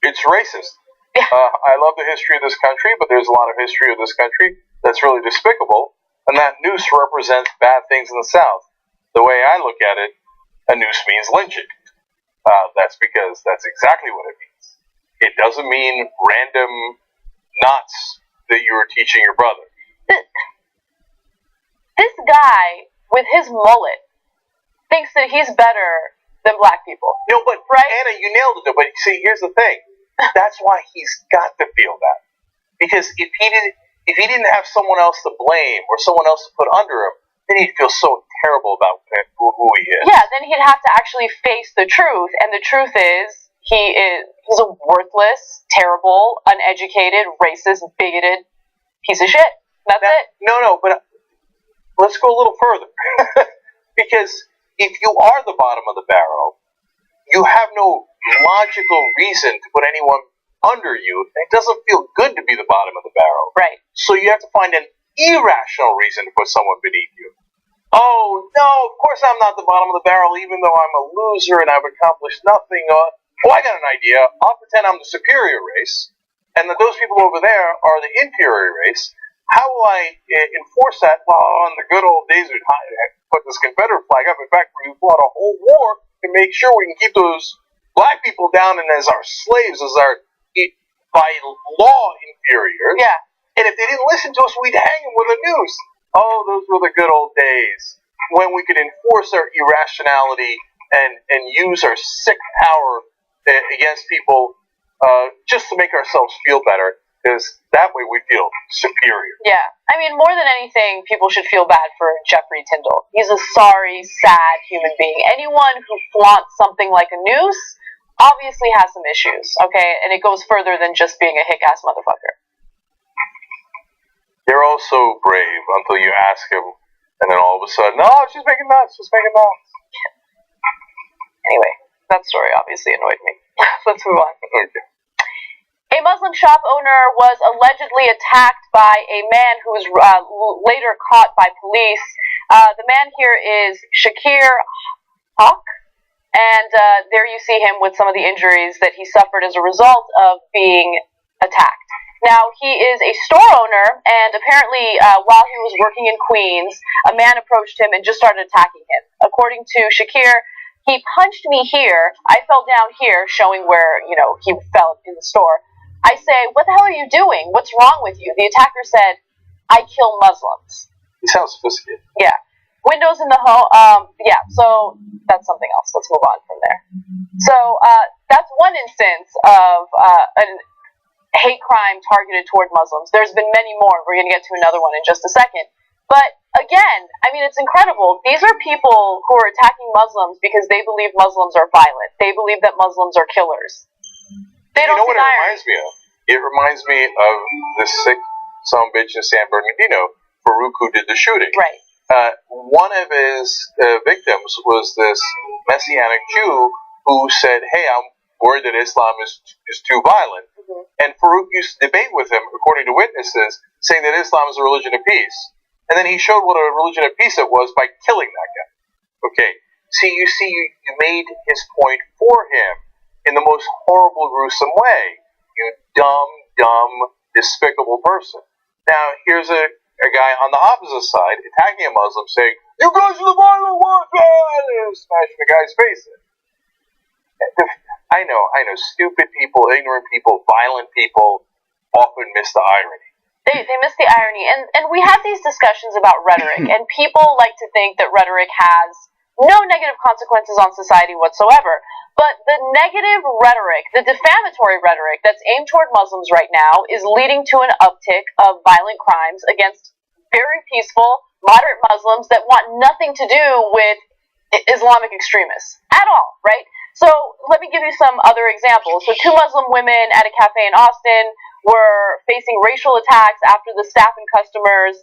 Speaker 2: it's racist.
Speaker 1: Yeah.
Speaker 2: I love the history of this country, but there's a lot of history of this country that's really despicable, and that noose represents bad things in the South. The way I look at it, a noose means lynching. That's because that's exactly what it means. It doesn't mean random knots that you were teaching your brother.
Speaker 1: This guy with his mullet thinks that he's better than black people.
Speaker 2: No, but right? Anna, you nailed it. But see, here's the thing. That's why he's got to feel that. Because if he didn't have someone else to blame or someone else to put under him, then he'd feel so terrible about who he is.
Speaker 1: Yeah, then he'd have to actually face the truth, and the truth is he's a worthless, terrible, uneducated, racist, bigoted piece of shit. That's it.
Speaker 2: No, but let's go a little further. Because if you are the bottom of the barrel, you have no logical reason to put anyone under you. It doesn't feel good to be the bottom of the barrel.
Speaker 1: Right.
Speaker 2: So you have to find an irrational reason to put someone beneath you. Oh, no, of course I'm not the bottom of the barrel, even though I'm a loser and I've accomplished nothing. I got an idea. I'll pretend I'm the superior race, and that those people over there are the inferior race. How will I enforce that? Well, in the good old days, we'd put this Confederate flag up. In fact, we fought a whole war to make sure we can keep those black people down and as our slaves, as our, by law, inferiors.
Speaker 1: Yeah.
Speaker 2: And if they didn't listen to us, we'd hang them with a noose. Oh, those were the good old days when we could enforce our irrationality and use our sick power against people just to make ourselves feel better. Because that way we feel superior.
Speaker 1: Yeah. I mean, more than anything, people should feel bad for Jeffrey Tyndall. He's a sorry, sad human being. Anyone who flaunts something like a noose obviously has some issues, okay? And it goes further than just being a hick-ass motherfucker.
Speaker 2: They're all so brave until you ask him, and then all of a sudden, oh, she's making nuts.
Speaker 1: Anyway, that story obviously annoyed me. Let's move on.
Speaker 2: Okay.
Speaker 1: A Muslim shop owner was allegedly attacked by a man who was later caught by police. The man here is Shakir Haq, and there you see him with some of the injuries that he suffered as a result of being attacked. Now, he is a store owner, and apparently while he was working in Queens, a man approached him and just started attacking him. According to Shakir, he punched me here, I fell down here, showing where, he fell in the store. I say, what the hell are you doing? What's wrong with you? The attacker said, I kill Muslims.
Speaker 2: He sounds sophisticated.
Speaker 1: Yeah. Windows in the home, so that's something else. Let's move on from there. So, that's one instance of hate crime targeted toward Muslims. There's been many more. We're going to get to another one in just a second. But again, I mean, it's incredible. These are people who are attacking Muslims because they believe Muslims are violent. They believe that Muslims are killers. They don't
Speaker 2: You know what it
Speaker 1: deny
Speaker 2: reminds me of? It reminds me of the sick son of a bitch in San Bernardino, Farouk, who did the shooting.
Speaker 1: Right.
Speaker 2: One of his victims was this Messianic Jew who said, hey, I'm worried that Islam is too violent.
Speaker 1: Mm-hmm.
Speaker 2: And Farouk used to debate with him, according to witnesses, saying that Islam is a religion of peace. And then he showed what a religion of peace it was by killing that guy. Okay. You made his point for him in the most horrible, gruesome way. You dumb, despicable person. Now, here's a guy on the opposite side attacking a Muslim saying, you guys are the violent ones, and smashing the guy's face in. I know, stupid people, ignorant people, violent people often miss the irony.
Speaker 1: They miss the irony. And we have these discussions about rhetoric, and people like to think that rhetoric has no negative consequences on society whatsoever. But the negative rhetoric, the defamatory rhetoric that's aimed toward Muslims right now is leading to an uptick of violent crimes against very peaceful, moderate Muslims that want nothing to do with Islamic extremists at all, right? So let me give you some other examples. So 2 Muslim women at a cafe in Austin were facing racial attacks after the staff and customers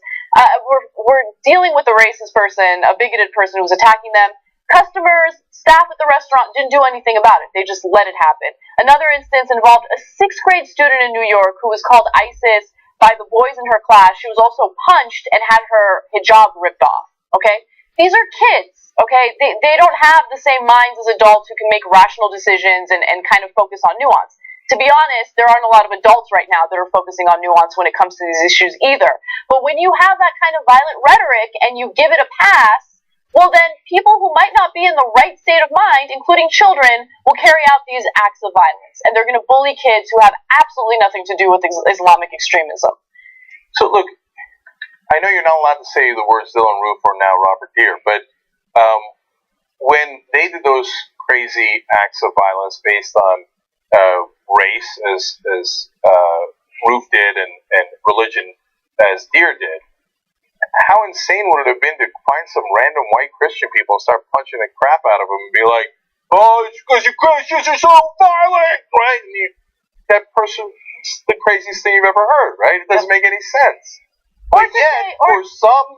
Speaker 1: were dealing with a racist person, a bigoted person who was attacking them. Customers, staff at the restaurant didn't do anything about it. They just let it happen. Another instance involved a 6th grade student in New York who was called ISIS by the boys in her class. She was also punched and had her hijab ripped off, okay? These are kids, okay? They don't have the same minds as adults who can make rational decisions and kind of focus on nuance. To be honest, there aren't a lot of adults right now that are focusing on nuance when it comes to these issues either. But when you have that kind of violent rhetoric and you give it a pass, well then people who might not be in the right state of mind, including children, will carry out these acts of violence. And they're going to bully kids who have absolutely nothing to do with Islamic extremism.
Speaker 2: So look, I know you're not allowed to say the words Dylan Roof or now Robert Deere, but when they did those crazy acts of violence based on race, as Roof did, and religion, as Deere did, how insane would it have been to find some random white Christian people and start punching the crap out of them and be like, oh, it's because you Christians are so violent, right? And that person, it's the craziest thing you've ever heard, right? It doesn't make any sense. But yet, for some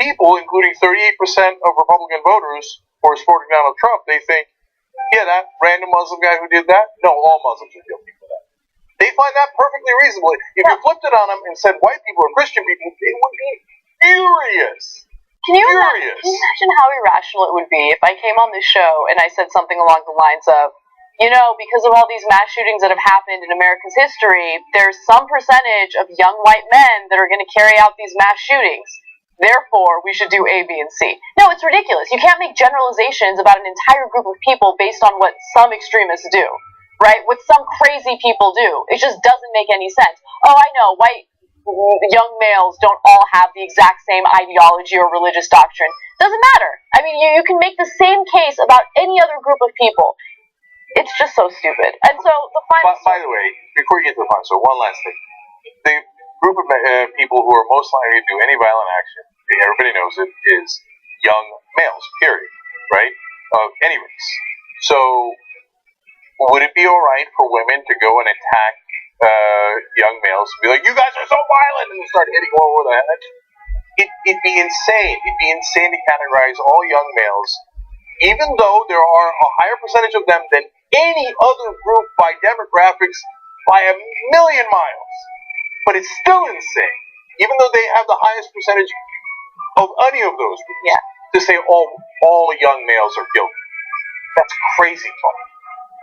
Speaker 2: people, including 38% of Republican voters who are supporting Donald Trump, they think, yeah, that random Muslim guy who did that, no, all Muslims are guilty for that. They find that perfectly reasonable. If you flipped it on them and said white people or Christian people, they would be furious.
Speaker 1: Can you imagine how irrational it would be if I came on this show and I said something along the lines of, you know, because of all these mass shootings that have happened in America's history, there's some percentage of young white men that are going to carry out these mass shootings. Therefore, we should do A, B, and C. No, it's ridiculous. You can't make generalizations about an entire group of people based on what some extremists do, right? What some crazy people do. It just doesn't make any sense. Oh, I know, white young males don't all have the exact same ideology or religious doctrine. Doesn't matter. I mean, you can make the same case about any other group of people. It's just so stupid. And so the final...
Speaker 2: By the way, before you get to the final story, one last thing. The group of people who are most likely to do any violent action, everybody knows it, is young males, period, right? Of any race. So, would it be alright for women to go and attack young males and be like, you guys are so violent, and start hitting one over the head? It'd be insane. It'd be insane to categorize all young males, even though there are a higher percentage of them than any other group by demographics by a million miles. But it's still insane, even though they have the highest percentage of any of those groups, to say all young males are guilty. That's crazy talk.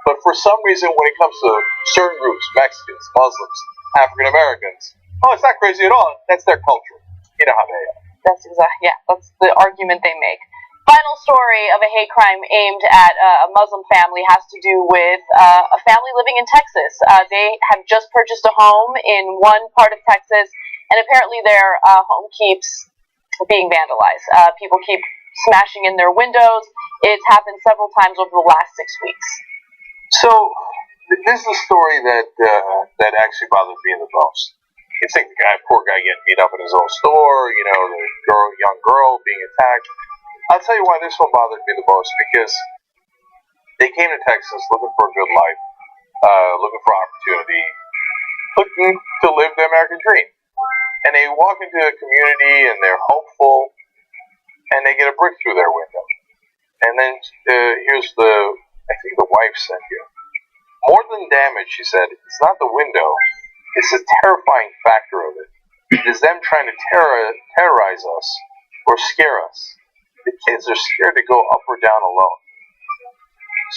Speaker 2: But for some reason, when it comes to certain groups, Mexicans, Muslims, African Americans, oh, it's not crazy at all. That's their culture. You know how they are.
Speaker 1: That's the argument they make. Final story of a hate crime aimed at a Muslim family has to do with a family living in Texas. They have just purchased a home in one part of Texas, and apparently their home keeps being vandalized. People keep smashing in their windows. It's happened several times over the last 6 weeks.
Speaker 2: So, this is the story that actually bothered me the most. You think the poor guy getting beat up in his own store, the young girl being attacked. I'll tell you why this one bothered me the most, because they came to Texas looking for a good life, looking for opportunity, looking to live the American dream. And they walk into a community and they're hopeful, and they get a brick through their window. And then here's I think the wife said here, more than damage, she said, it's not the window, it's the terrifying factor of it. It is them trying to terrorize us or scare us. The kids are scared to go up or down alone.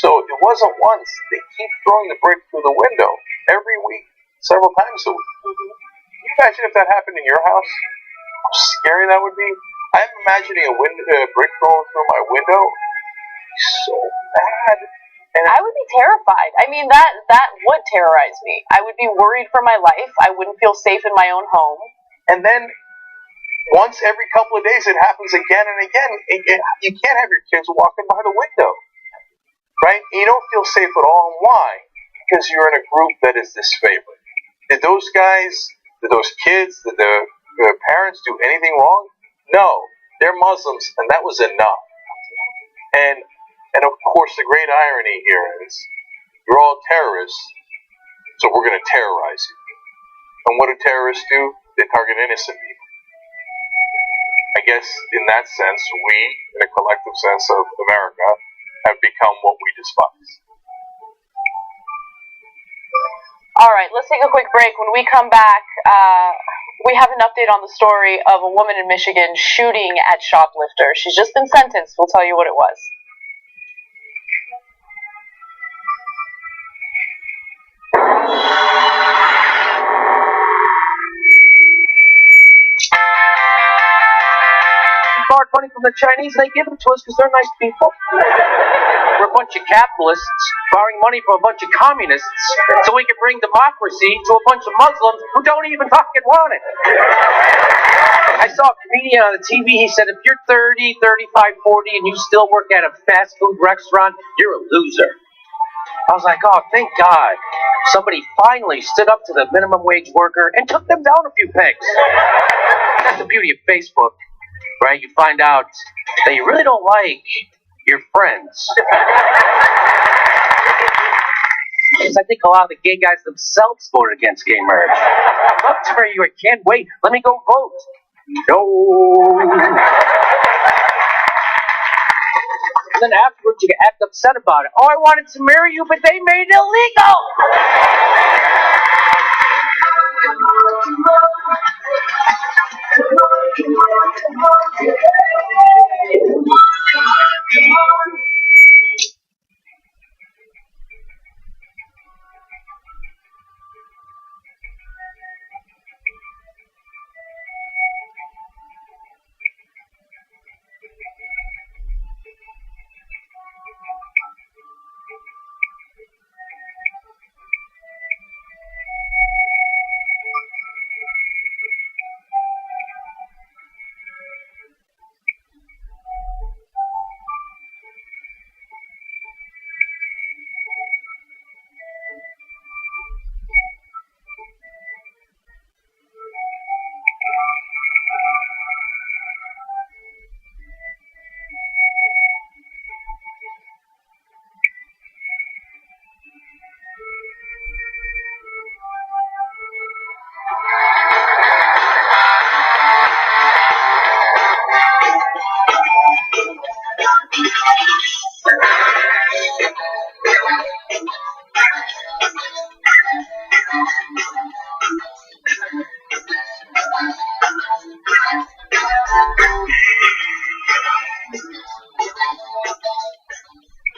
Speaker 2: So it wasn't once. They keep throwing the brick through the window every week, several times a week. Can you imagine if that happened in your house? How scary that would be. I'm imagining a brick thrown through my window. So bad.
Speaker 1: And I would be terrified. I mean, that would terrorize me. I would be worried for my life. I wouldn't feel safe in my own home.
Speaker 2: And then once every couple of days, it happens again and again. You can't have your kids walking by the window, right? You don't feel safe at all. And why? Because you're in a group that is disfavored. Did those guys, did those kids, did the parents do anything wrong? No. They're Muslims, and that was enough. And of course, the great irony here is, you're all terrorists, so we're going to terrorize you. And what do terrorists do? They target innocent people. I guess, in that sense, we, in a collective sense of America, have become what we despise.
Speaker 1: All right, let's take a quick break. When we come back, we have an update on the story of a woman in Michigan shooting at shoplifters. She's just been sentenced. We'll tell you what it was.
Speaker 5: Borrowed money from the Chinese, they give it to us because they're nice people. We're a bunch of capitalists borrowing money from a bunch of communists so we can bring democracy to a bunch of Muslims who don't even fucking want it. I saw a comedian on the TV, he said, if you're 30, 35, 40 and you still work at a fast food restaurant, you're a loser. I was like, oh, thank God. Somebody finally stood up to the minimum wage worker and took them down a few pegs. That's the beauty of Facebook. Right, you find out that you really don't like your friends. Because I think a lot of the gay guys themselves voted against gay marriage. I'd love to marry you, I can't wait. Let me go vote. No. And then afterwards you get act upset about it. Oh, I wanted to marry you, but they made it illegal.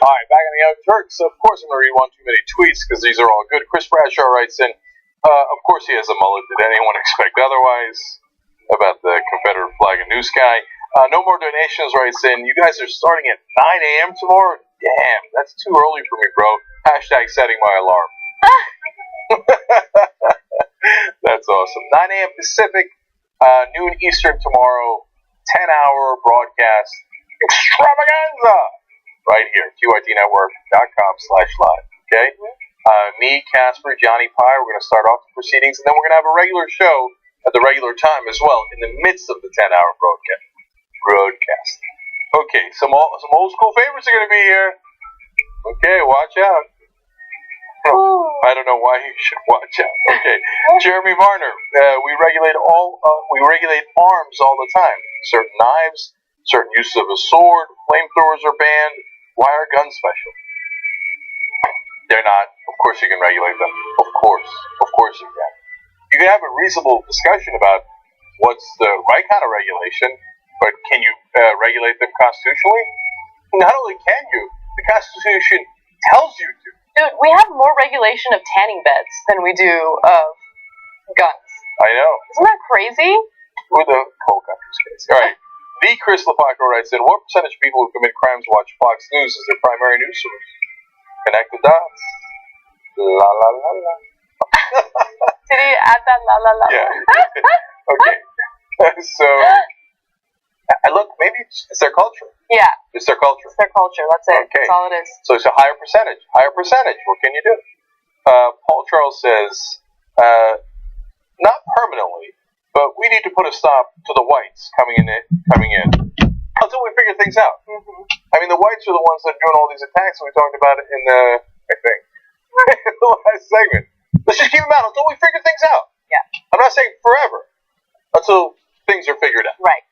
Speaker 2: Alright, back on the Turks. Of course, I'm going to read one too many tweets because these are all good. Chris Bradshaw writes in, of course he has a mullet. Did anyone expect otherwise? About the Confederate flag and New Sky. No more donations writes in, you guys are starting at 9 a.m. tomorrow? Damn, that's too early for me, bro. Hashtag setting my alarm. That's awesome. 9 a.m. Pacific, noon Eastern tomorrow, 10-hour broadcast extravaganza right here, QITnetwork.com/live. Okay? Me, Casper, Johnny Pie, we're going to start off the proceedings, and then we're going to have a regular show at the regular time as well, in the midst of the 10-hour broadcast. Okay, some old school favorites are going to be here. Okay, watch out. I don't know why you should watch out. Okay, Jeremy Varner. We regulate arms all the time. Certain knives, certain uses of a sword, flamethrowers are banned. Why are guns special? They're not. Of course you can regulate them. Of course you can. You can have a reasonable discussion about what's the right kind of regulation, but can you regulate them constitutionally? Not only can you, the Constitution tells you to.
Speaker 1: Dude, we have more regulation of tanning beds than we do of guns.
Speaker 2: I know.
Speaker 1: Isn't that crazy?
Speaker 2: With the coal countries case. All right. The Chris Lapaco writes in, what percentage of people who commit crimes watch Fox News as their primary news source? Connect the dots. La la la la.
Speaker 1: Did he add that la la la?
Speaker 2: Yeah. Okay. So, look, maybe it's their culture.
Speaker 1: Yeah.
Speaker 2: It's their culture.
Speaker 1: It's their culture. That's it.
Speaker 2: Okay.
Speaker 1: That's all it is.
Speaker 2: So it's a higher percentage. What can you do? Paul Charles says, not permanently, but we need to put a stop to the whites coming in until we figure things out.
Speaker 1: Mm-hmm.
Speaker 2: I mean, the whites are the ones that are doing all these attacks, and we talked about it in the last segment. Let's just keep them out until we figure things out.
Speaker 1: Yeah.
Speaker 2: I'm not saying forever, until things are figured out.
Speaker 1: Right.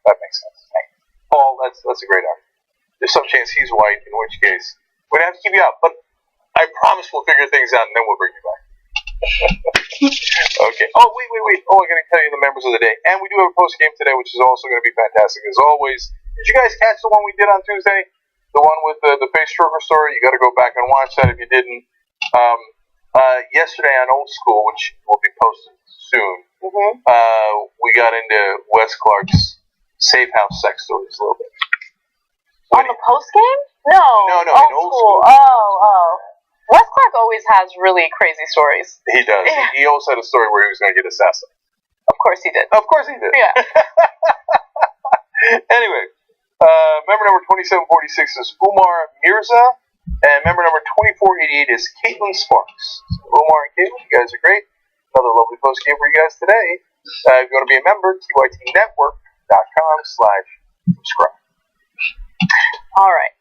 Speaker 2: That makes sense. Right. Paul, that's a great argument. There's some chance he's white, in which case we're gonna have to keep you out. But I promise we'll figure things out, and then we'll bring you back. Okay. Oh, wait. Oh, I'm gonna tell you the members of the day, and we do have a post game today, which is also gonna be fantastic as always. Did you guys catch the one we did on Tuesday? The one with the face stroker story? You got to go back and watch that if you didn't. Yesterday on Old School, which will be posted soon, we got into Wes Clark's safe house sex stories a little bit.
Speaker 1: On the post game? No.
Speaker 2: No, in Old School.
Speaker 1: Oh. Wes Clark always has really crazy stories.
Speaker 2: He does. He also had a story where he was going to get assassinated.
Speaker 1: Of course he did.
Speaker 2: Yeah. Anyway, member number 2746 is Umar Mirza, and member number 2488 is Caitlin Sparks. So Umar and Caitlin, you guys are great. Another lovely post game for you guys today. If you want to be a member, tytnetwork.com/subscribe.
Speaker 1: All right.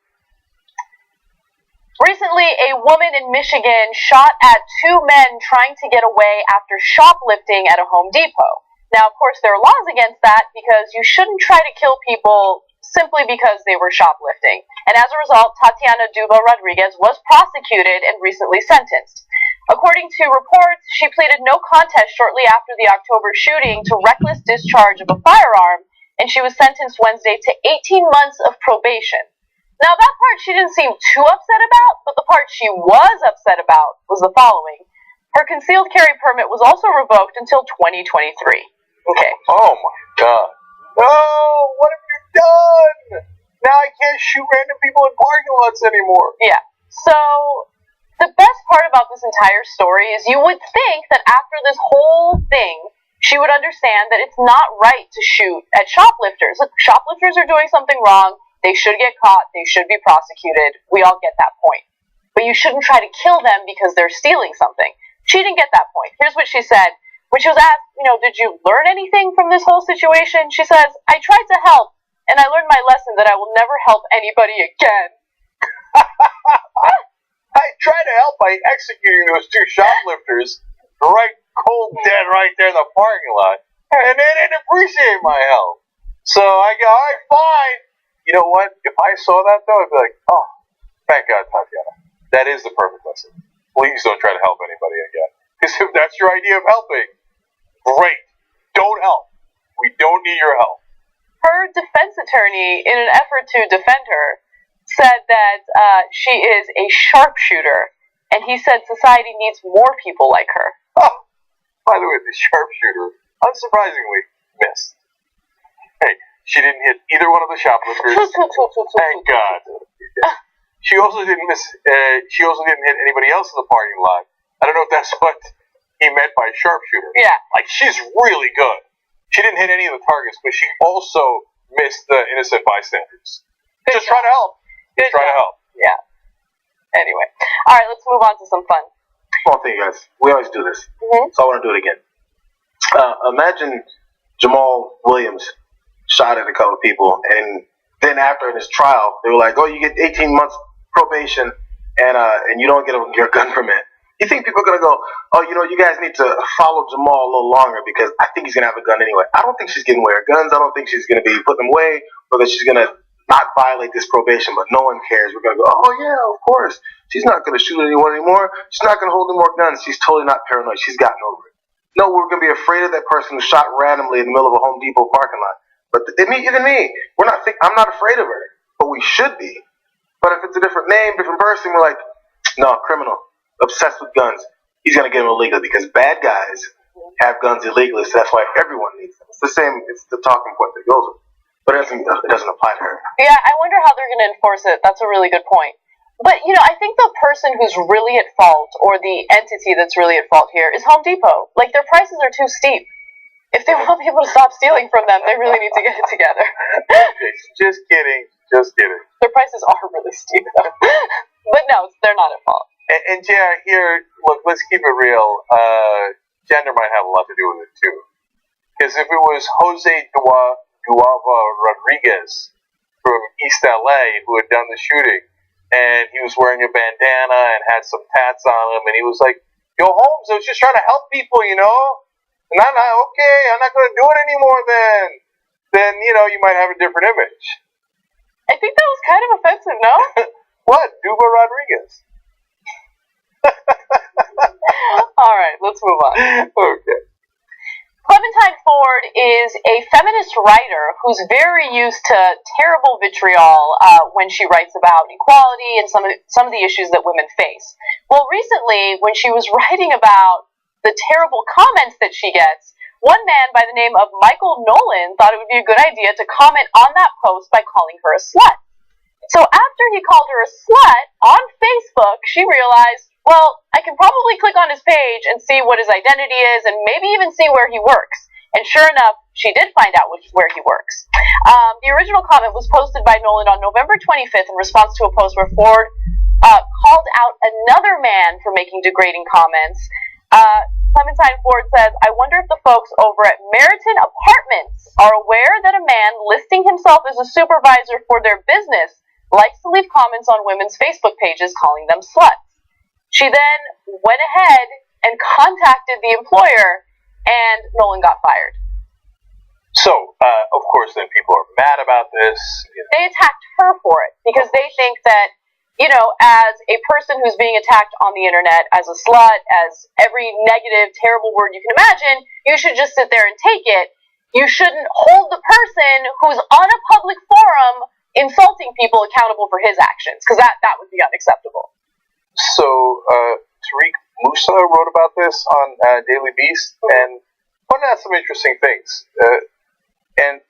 Speaker 1: Recently, a woman in Michigan shot at two men trying to get away after shoplifting at a Home Depot. Now, of course, there are laws against that because you shouldn't try to kill people simply because they were shoplifting. And as a result, Tatiana Duba Rodriguez was prosecuted and recently sentenced. According to reports, she pleaded no contest shortly after the October shooting to reckless discharge of a firearm, and she was sentenced Wednesday to 18 months of probation. Now, that part she didn't seem too upset about, but the part she was upset about was the following. Her concealed carry permit was also revoked until 2023. Okay.
Speaker 2: Oh my God. No! What have you done? Now I can't shoot random people in parking lots anymore.
Speaker 1: Yeah. So, the best part about this entire story is you would think that after this whole thing, she would understand that it's not right to shoot at shoplifters. Look, shoplifters are doing something wrong. They should get caught. They should be prosecuted. We all get that point. But you shouldn't try to kill them because they're stealing something. She didn't get that point. Here's what she said. When she was asked, did you learn anything from this whole situation? She says, I tried to help, and I learned my lesson that I will never help anybody again.
Speaker 2: I tried to help by executing those two shoplifters right cold dead right there in the parking lot, and they didn't appreciate my help. So I go, all right, fine. You know what? If I saw that, though, I'd be like, oh, thank God, Tatiana. That is the perfect lesson. Please don't try to help anybody again. Because if that's your idea of helping, great. Don't help. We don't need your help.
Speaker 1: Her defense attorney, in an effort to defend her, said that she is a sharpshooter, and he said society needs more people like her.
Speaker 2: Oh, by the way, the sharpshooter, unsurprisingly, missed. Hey, she didn't hit either one of the shoplifters. Thank God. She also didn't miss. She also didn't hit anybody else in the parking lot. I don't know if that's what he meant by sharpshooter.
Speaker 1: Yeah.
Speaker 2: Like, she's really good. She didn't hit any of the targets, but she also missed the innocent bystanders. Just trying to help. Just trying to help.
Speaker 1: Yeah. Anyway. All right, let's move on to some fun.
Speaker 15: Small thing, guys. We always do this, so I want to do it again. Imagine Jamal Williams shot at a couple of people, and then after in his trial, they were like, "Oh, you get 18 months probation, and you don't get your gun permit." You think people are gonna go, "Oh, you guys need to follow Jamal a little longer because I think he's gonna have a gun anyway." I don't think she's giving away her guns. I don't think she's gonna be putting them away, or that she's gonna not violate this probation. But no one cares. We're gonna go, "Oh yeah, of course. She's not gonna shoot anyone anymore. She's not gonna hold any more guns. She's totally not paranoid. She's gotten over it." No, we're gonna be afraid of that person who shot randomly in the middle of a Home Depot parking lot. But even me, I'm not afraid of her, but we should be. But if it's a different name, different person, we're like, no, criminal, obsessed with guns. He's gonna get them illegally because bad guys have guns illegally, so that's why everyone needs them. It's the same. It's the talking point that goes with it, but it doesn't apply to her.
Speaker 1: Yeah, I wonder how they're gonna enforce it. That's a really good point. But I think the person who's really at fault, or the entity that's really at fault here, is Home Depot. Like, their prices are too steep. If they want people to stop stealing from them, they really need to get it together.
Speaker 2: Just kidding.
Speaker 1: Their prices are really steep, though. But no, they're not at fault.
Speaker 2: And JR, here, look, let's keep it real. Gender might have a lot to do with it, too. Because if it was Jose Duava Rodriguez from East LA who had done the shooting, and he was wearing a bandana and had some tats on him, and he was like, "Yo, Holmes, I was just trying to help people, And I'm not going to do it anymore then, you might have a different image.
Speaker 1: I think that was kind of offensive, no?
Speaker 2: What? Duva Rodriguez.
Speaker 1: All right, let's move on.
Speaker 2: Okay.
Speaker 1: Clementine Ford is a feminist writer who's very used to terrible vitriol when she writes about equality and some of the issues that women face. Well, recently, when she was writing about the terrible comments that she gets, one man by the name of Michael Nolan thought it would be a good idea to comment on that post by calling her a slut. So after he called her a slut on Facebook, she realized, well, I can probably click on his page and see what his identity is and maybe even see where he works. And sure enough, she did find out where he works. The original comment was posted by Nolan on November 25th in response to a post where Ford called out another man for making degrading comments. Clementine Ford says, "I wonder if the folks over at Meriton Apartments are aware that a man listing himself as a supervisor for their business likes to leave comments on women's Facebook pages calling them sluts." She then went ahead and contacted the employer, and Nolan got fired.
Speaker 2: So, of course, then people are mad about this.
Speaker 1: They attacked her for it because they think that, as a person who's being attacked on the internet as a slut, as every negative, terrible word you can imagine, you should just sit there and take it. You shouldn't hold the person who's on a public forum insulting people accountable for his actions, because that would be unacceptable.
Speaker 2: So, Tariq Musa wrote about this on Daily Beast and pointed out some interesting things. And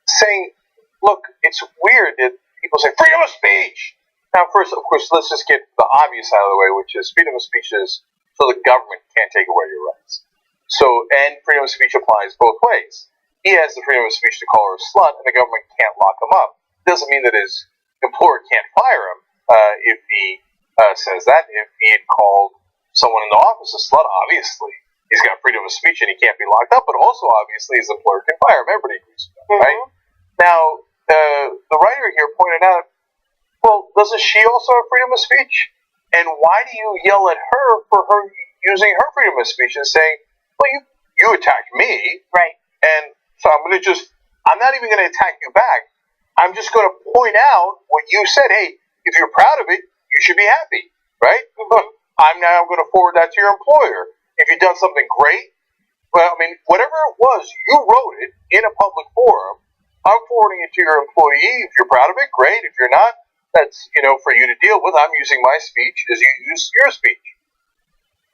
Speaker 2: saying, look, it's weird that people say freedom of speech. Now, first, of course, let's just get the obvious out of the way, which is freedom of speech is so the government can't take away your rights. So, and freedom of speech applies both ways. He has the freedom of speech to call her a slut, and the government can't lock him up. Doesn't mean that his employer can't fire him if he says that. If he had called someone in the office a slut, obviously he's got freedom of speech and he can't be locked up. But also, obviously, his employer can fire him. Everybody agrees with that, right? Now, the writer here pointed out, well, doesn't she also have freedom of speech? And why do you yell at her for her using her freedom of speech and saying, well, you attacked me,
Speaker 1: right?
Speaker 2: And so I'm not even going to attack you back. I'm just going to point out what you said. Hey, if you're proud of it, you should be happy, right? I'm now going to forward that to your employer. If you've done something great, well, I mean, whatever it was, you wrote it in a public forum. I'm forwarding it to your employee. If you're proud of it, great. If you're not, that's, for you to deal with. I'm using my speech as you use your speech.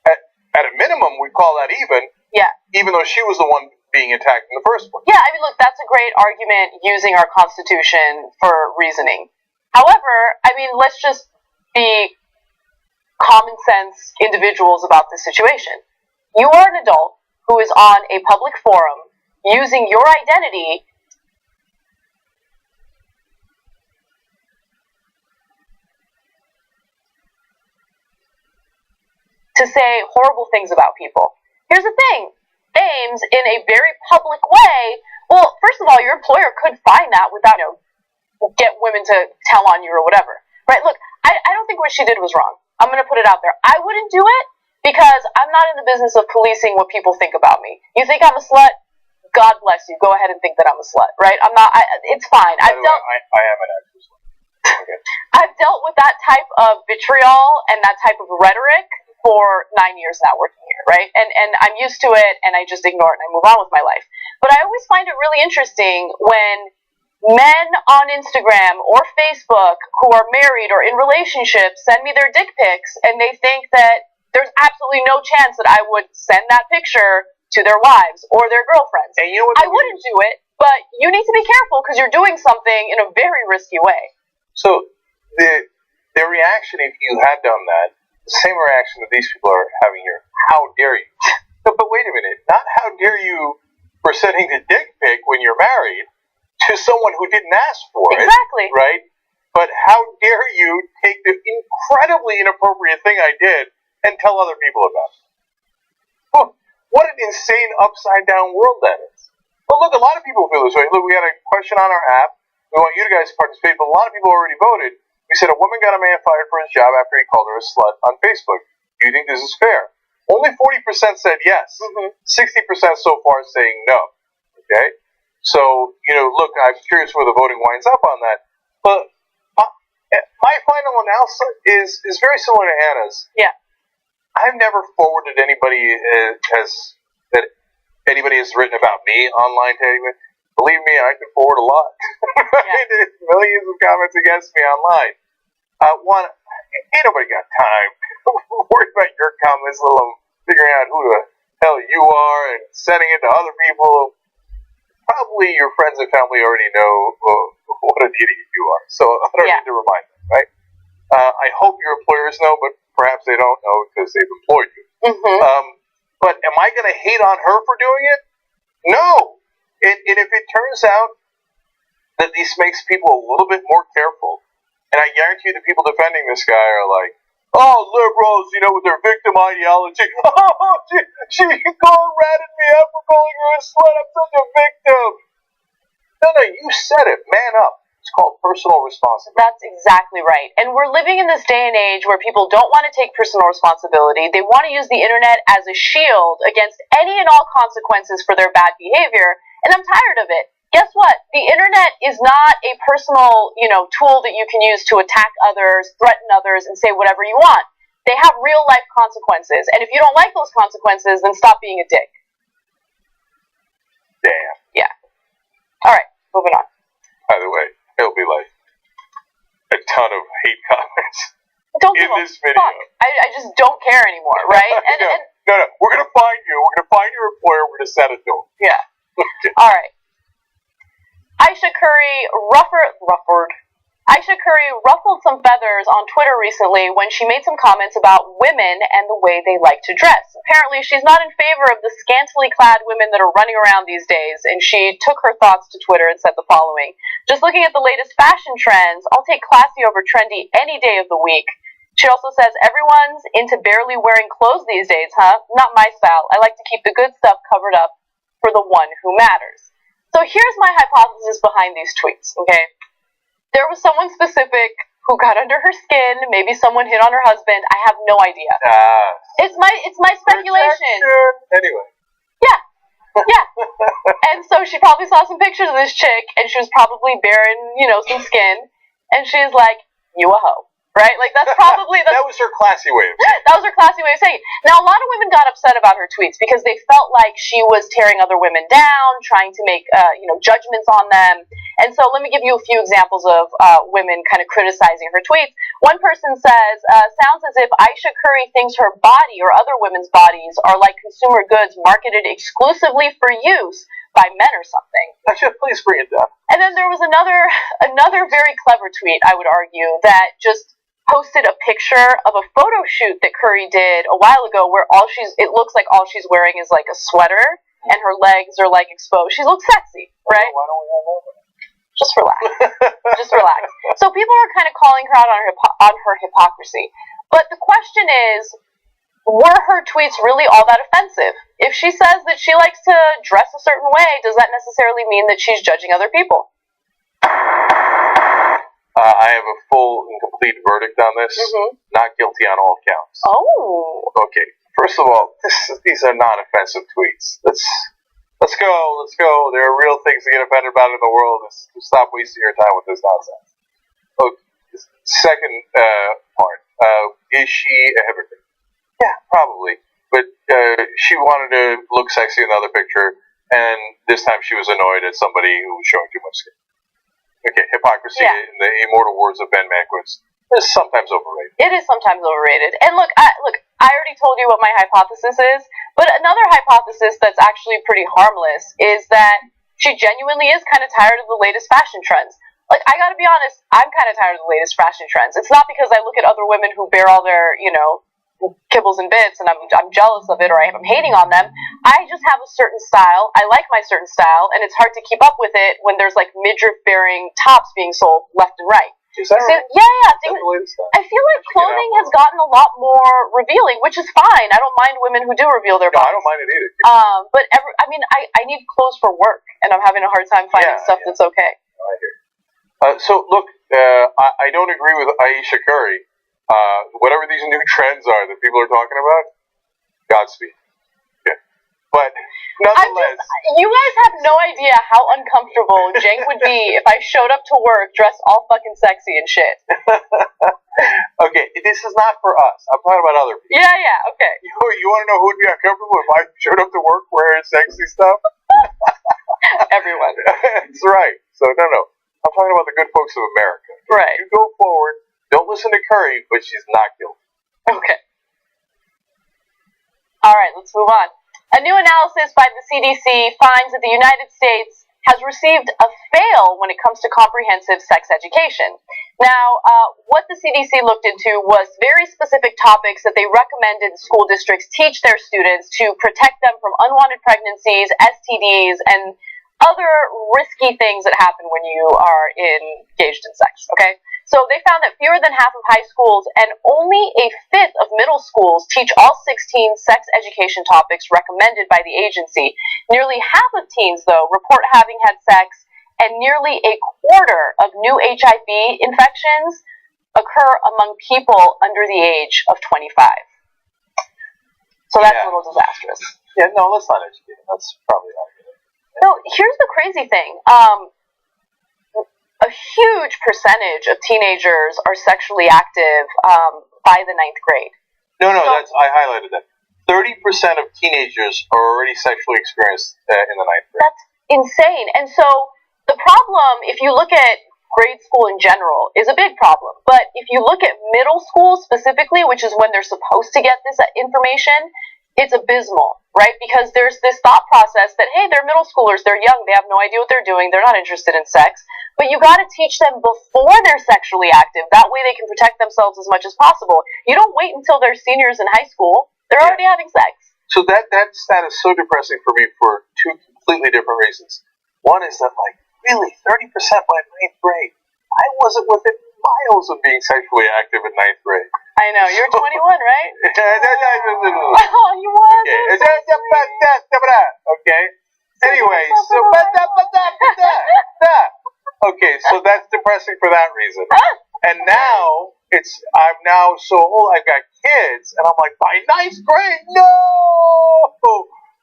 Speaker 2: At a minimum, we call that even.
Speaker 1: Yeah.
Speaker 2: Even though she was the one being attacked in the first place.
Speaker 1: Yeah, I mean, look, that's a great argument using our Constitution for reasoning. However, I mean, let's just be common sense individuals about this situation. You are an adult who is on a public forum using your identity to say horrible things about people. Here's the thing. Names in a very public way, well, first of all, your employer could find that without, get women to tell on you or whatever. Right? Look, I don't think what she did was wrong. I'm going to put it out there. I wouldn't do it because I'm not in the business of policing what people think about me. You think I'm a slut? God bless you. Go ahead and think that I'm a slut, right? I'm not. It's fine.
Speaker 10: I am an actual slut. Okay.
Speaker 1: I've dealt with that type of vitriol and that type of rhetoric for 9 years now working here, right? And I'm used to it, and I just ignore it and I move on with my life. But I always find it really interesting when men on Instagram or Facebook who are married or in relationships send me their dick pics, and they think that there's absolutely no chance that I would send that picture to their wives or their girlfriends.
Speaker 2: And you know what?
Speaker 1: I wouldn't do it, but you need to be careful because you're doing something in a very risky way.
Speaker 2: So the reaction, if you had done that, the same reaction that these people are having here. How dare you? No, but wait a minute. Not how dare you for sending a dick pic when you're married to someone who didn't ask for it.
Speaker 1: Exactly.
Speaker 2: Right? But how dare you take the incredibly inappropriate thing I did and tell other people about it? What an insane upside-down world that is. But look, a lot of people feel this way. Look, we had a question on our app. We want you guys to participate, but a lot of people already voted. We said a woman got a man fired for his job after he called her a slut on Facebook. Do you think this is fair? Only 40% said yes. 60% so far saying no. Okay? So, look, I'm curious where the voting winds up on that. But my final analysis is very similar to Hannah's.
Speaker 1: Yeah.
Speaker 2: I've never forwarded anybody that anybody has written about me online to anyone. Believe me, I can forward a lot. There's millions of comments against me online. Ain't nobody got time to worry about your comments, let alone figuring out who the hell you are and sending it to other people. Probably your friends and family already know what an idiot you are, so I don't need to remind them, right? I hope your employers know, but perhaps they don't know because they've employed you. But am I going to hate on her for doing it? No. And if it turns out that this makes people a little bit more careful, and I guarantee you the people defending this guy are like, oh, liberals, with their victim ideology. Oh, she ratted me up for calling her a slut. I'm such a victim. No, you said it. Man up. It's called personal responsibility.
Speaker 1: That's exactly right. And we're living in this day and age where people don't want to take personal responsibility. They want to use the internet as a shield against any and all consequences for their bad behavior. And I'm tired of it. Guess what? The internet is not a personal, tool that you can use to attack others, threaten others, and say whatever you want. They have real life consequences. And if you don't like those consequences, then stop being a dick.
Speaker 2: Damn.
Speaker 1: Yeah. All right, moving on.
Speaker 2: By the way, it'll be like a ton of hate comments in this video.
Speaker 1: Fuck. I just don't care anymore, right?
Speaker 2: No, we're gonna find you. We're gonna find your employer. We're gonna send it to him.
Speaker 1: Yeah.
Speaker 2: Okay.
Speaker 1: All right. Aisha Curry ruffled some feathers on Twitter recently when she made some comments about women and the way they like to dress. Apparently, she's not in favor of the scantily clad women that are running around these days, and she took her thoughts to Twitter and said the following: just looking at the latest fashion trends, I'll take classy over trendy any day of the week. She also says, everyone's into barely wearing clothes these days, huh? Not my style. I like to keep the good stuff covered up for the one who matters. So here's my hypothesis behind these tweets, okay? There was someone specific who got under her skin. Maybe someone hit on her husband. I have no idea. It's my speculation.
Speaker 2: Anyway.
Speaker 1: Yeah. And so she probably saw some pictures of this chick, and she was probably bearing, some skin, and she's like, you a hoe. Right? Like, that's probably...
Speaker 2: that was her classy way of saying it.
Speaker 1: That was her classy way of saying it. Now, a lot of women got upset about her tweets because they felt like she was tearing other women down, trying to make, judgments on them. And so let me give you a few examples of women kind of criticizing her tweets. One person says, sounds as if Aisha Curry thinks her body or other women's bodies are like consumer goods marketed exclusively for use by men or something.
Speaker 2: Actually, please bring it down.
Speaker 1: And then there was another very clever tweet, I would argue, that just posted a picture of a photo shoot that Curry did a while ago where it looks like all she's wearing is like a sweater and her legs are like exposed. She looks sexy, right?
Speaker 2: Why don't we have over?
Speaker 1: Just relax. Just relax. So people are kind of calling her out on her hypocrisy. But the question is, were her tweets really all that offensive? If she says that she likes to dress a certain way, does that necessarily mean that she's judging other people?
Speaker 2: I have a full and complete verdict on this. Not guilty on all counts.
Speaker 1: Oh.
Speaker 2: Okay. First of all, these are not offensive tweets. Let's go. There are real things to get offended about in the world. Stop wasting your time with this nonsense. Okay. Second part. Is she a hypocrite? Yeah, probably. But she wanted to look sexy in the other picture, and this time she was annoyed at somebody who was showing too much skin. Okay, hypocrisy, in the immortal words of Ben Mankiewicz, is sometimes overrated.
Speaker 1: It is sometimes overrated. And look, I already told you what my hypothesis is, but another hypothesis that's actually pretty harmless is that she genuinely is kind of tired of the latest fashion trends. Like, I gotta be honest, I'm kind of tired of the latest fashion trends. It's not because I look at other women who bear all their, kibbles and bits and I'm jealous of it or I'm hating on them. I just have a certain style. I like my certain style, and it's hard to keep up with it when there's like midriff-bearing tops being sold left and right.
Speaker 2: Is that right?
Speaker 1: Yeah. I feel like clothing has gotten a lot more revealing, which is fine. I don't mind women who do reveal their bodies.
Speaker 2: I don't mind it either.
Speaker 1: But I need clothes for work, and I'm having a hard time finding stuff that's okay.
Speaker 2: I hear. So look, I don't agree with Aisha Curry. Whatever these new trends are that people are talking about, Godspeed. Yeah. But nonetheless,
Speaker 1: you guys have no idea how uncomfortable Cenk would be if I showed up to work dressed all fucking sexy and shit.
Speaker 2: Okay, this is not for us. I'm talking about other people.
Speaker 1: Yeah, okay.
Speaker 2: You want to know who would be uncomfortable if I showed up to work wearing sexy stuff?
Speaker 1: Everyone.
Speaker 2: That's right. So, no. I'm talking about the good folks of America.
Speaker 1: Right.
Speaker 2: You go forward. Don't listen to Curry, but she's not guilty.
Speaker 1: Okay. All right, let's move on. A new analysis by the CDC finds that the United States has received a fail when it comes to comprehensive sex education. Now, what the CDC looked into was very specific topics that they recommended school districts teach their students to protect them from unwanted pregnancies, STDs, and other risky things that happen when you are engaged in sex, okay? So they found that fewer than half of high schools and only a fifth of middle schools teach all 16 sex education topics recommended by the agency. Nearly half of teens, though, report having had sex, and nearly a quarter of new HIV infections occur among people under the age of 25. So that's a little disastrous.
Speaker 2: Yeah, no, let's not educate them. That's probably not good.
Speaker 1: No, here's the crazy thing. A huge percentage of teenagers are sexually active by the 9th grade.
Speaker 2: No, I highlighted that. 30% of teenagers are already sexually experienced in the 9th grade.
Speaker 1: That's insane. And so the problem, if you look at grade school in general, is a big problem. But if you look at middle school specifically, which is when they're supposed to get this information, it's abysmal, right? Because there's this thought process that, hey, they're middle schoolers, they're young, they have no idea what they're doing, they're not interested in sex. But you got to teach them before they're sexually active. That way they can protect themselves as much as possible. You don't wait until they're seniors in high school. They're already having sex.
Speaker 2: So that stat is so depressing for me for two completely different reasons. One is that, really, 30% by 9th grade. I wasn't within miles of being sexually active in 9th grade.
Speaker 1: I know. You're 21, right?
Speaker 2: Oh,
Speaker 1: you was.
Speaker 2: Okay. Anyway, so okay, so that's depressing for that reason. And now I'm now so old. I've got kids, and I'm like, by 9th grade, no.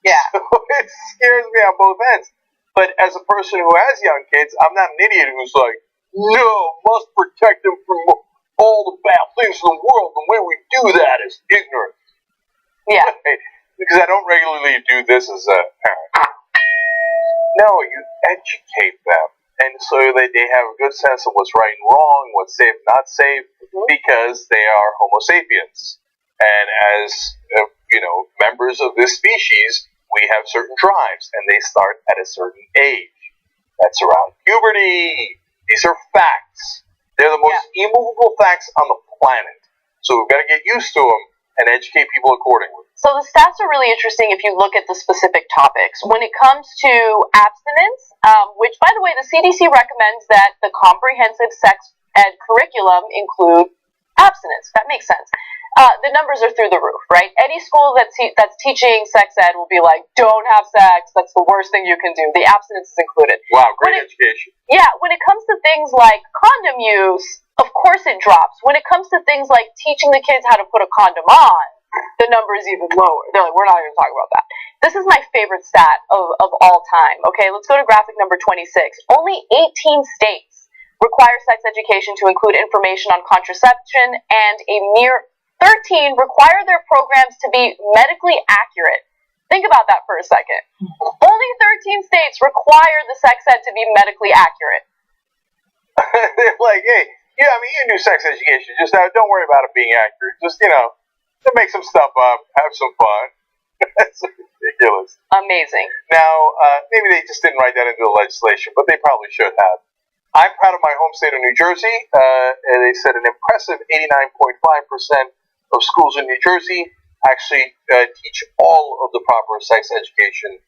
Speaker 1: Yeah.
Speaker 2: So it scares me on both ends. But as a person who has young kids, I'm not an idiot who's like, no, must protect them from all the bad things in the world. The way we do that is ignorant.
Speaker 1: Yeah.
Speaker 2: Because I don't regularly do this as a parent. No, you educate them. And so that they have a good sense of what's right and wrong, what's safe, not safe, because they are Homo sapiens. And as, members of this species, we have certain drives, and they start at a certain age. That's around puberty. These are facts. They're the most immovable facts on the planet. So we've got to get used to them and educate people accordingly.
Speaker 1: So the stats are really interesting if you look at the specific topics. When it comes to abstinence, which, by the way, the CDC recommends that the comprehensive sex ed curriculum include abstinence. That makes sense. The numbers are through the roof, right? Any school that's teaching sex ed will be like, don't have sex. That's the worst thing you can do. The abstinence is included.
Speaker 2: Wow, great education.
Speaker 1: Yeah, when it comes to things like condom use, of course it drops. When it comes to things like teaching the kids how to put a condom on, the number is even lower. They're like, we're not going to talk about that. This is my favorite stat of all time. Okay, let's go to graphic number 26. Only 18 states require sex education to include information on contraception, and a mere 13 require their programs to be medically accurate. Think about that for a second. Only 13 states require the sex ed to be medically accurate.
Speaker 2: They're like, hey, yeah, I mean, you can do sex education. Just don't worry about it being accurate. Just, to make some stuff up, have some fun. That's ridiculous.
Speaker 1: Amazing.
Speaker 2: Now, maybe they just didn't write that into the legislation, but they probably should have. I'm proud of my home state of New Jersey. And they said an impressive 89.5% of schools in New Jersey actually teach all of the proper sex education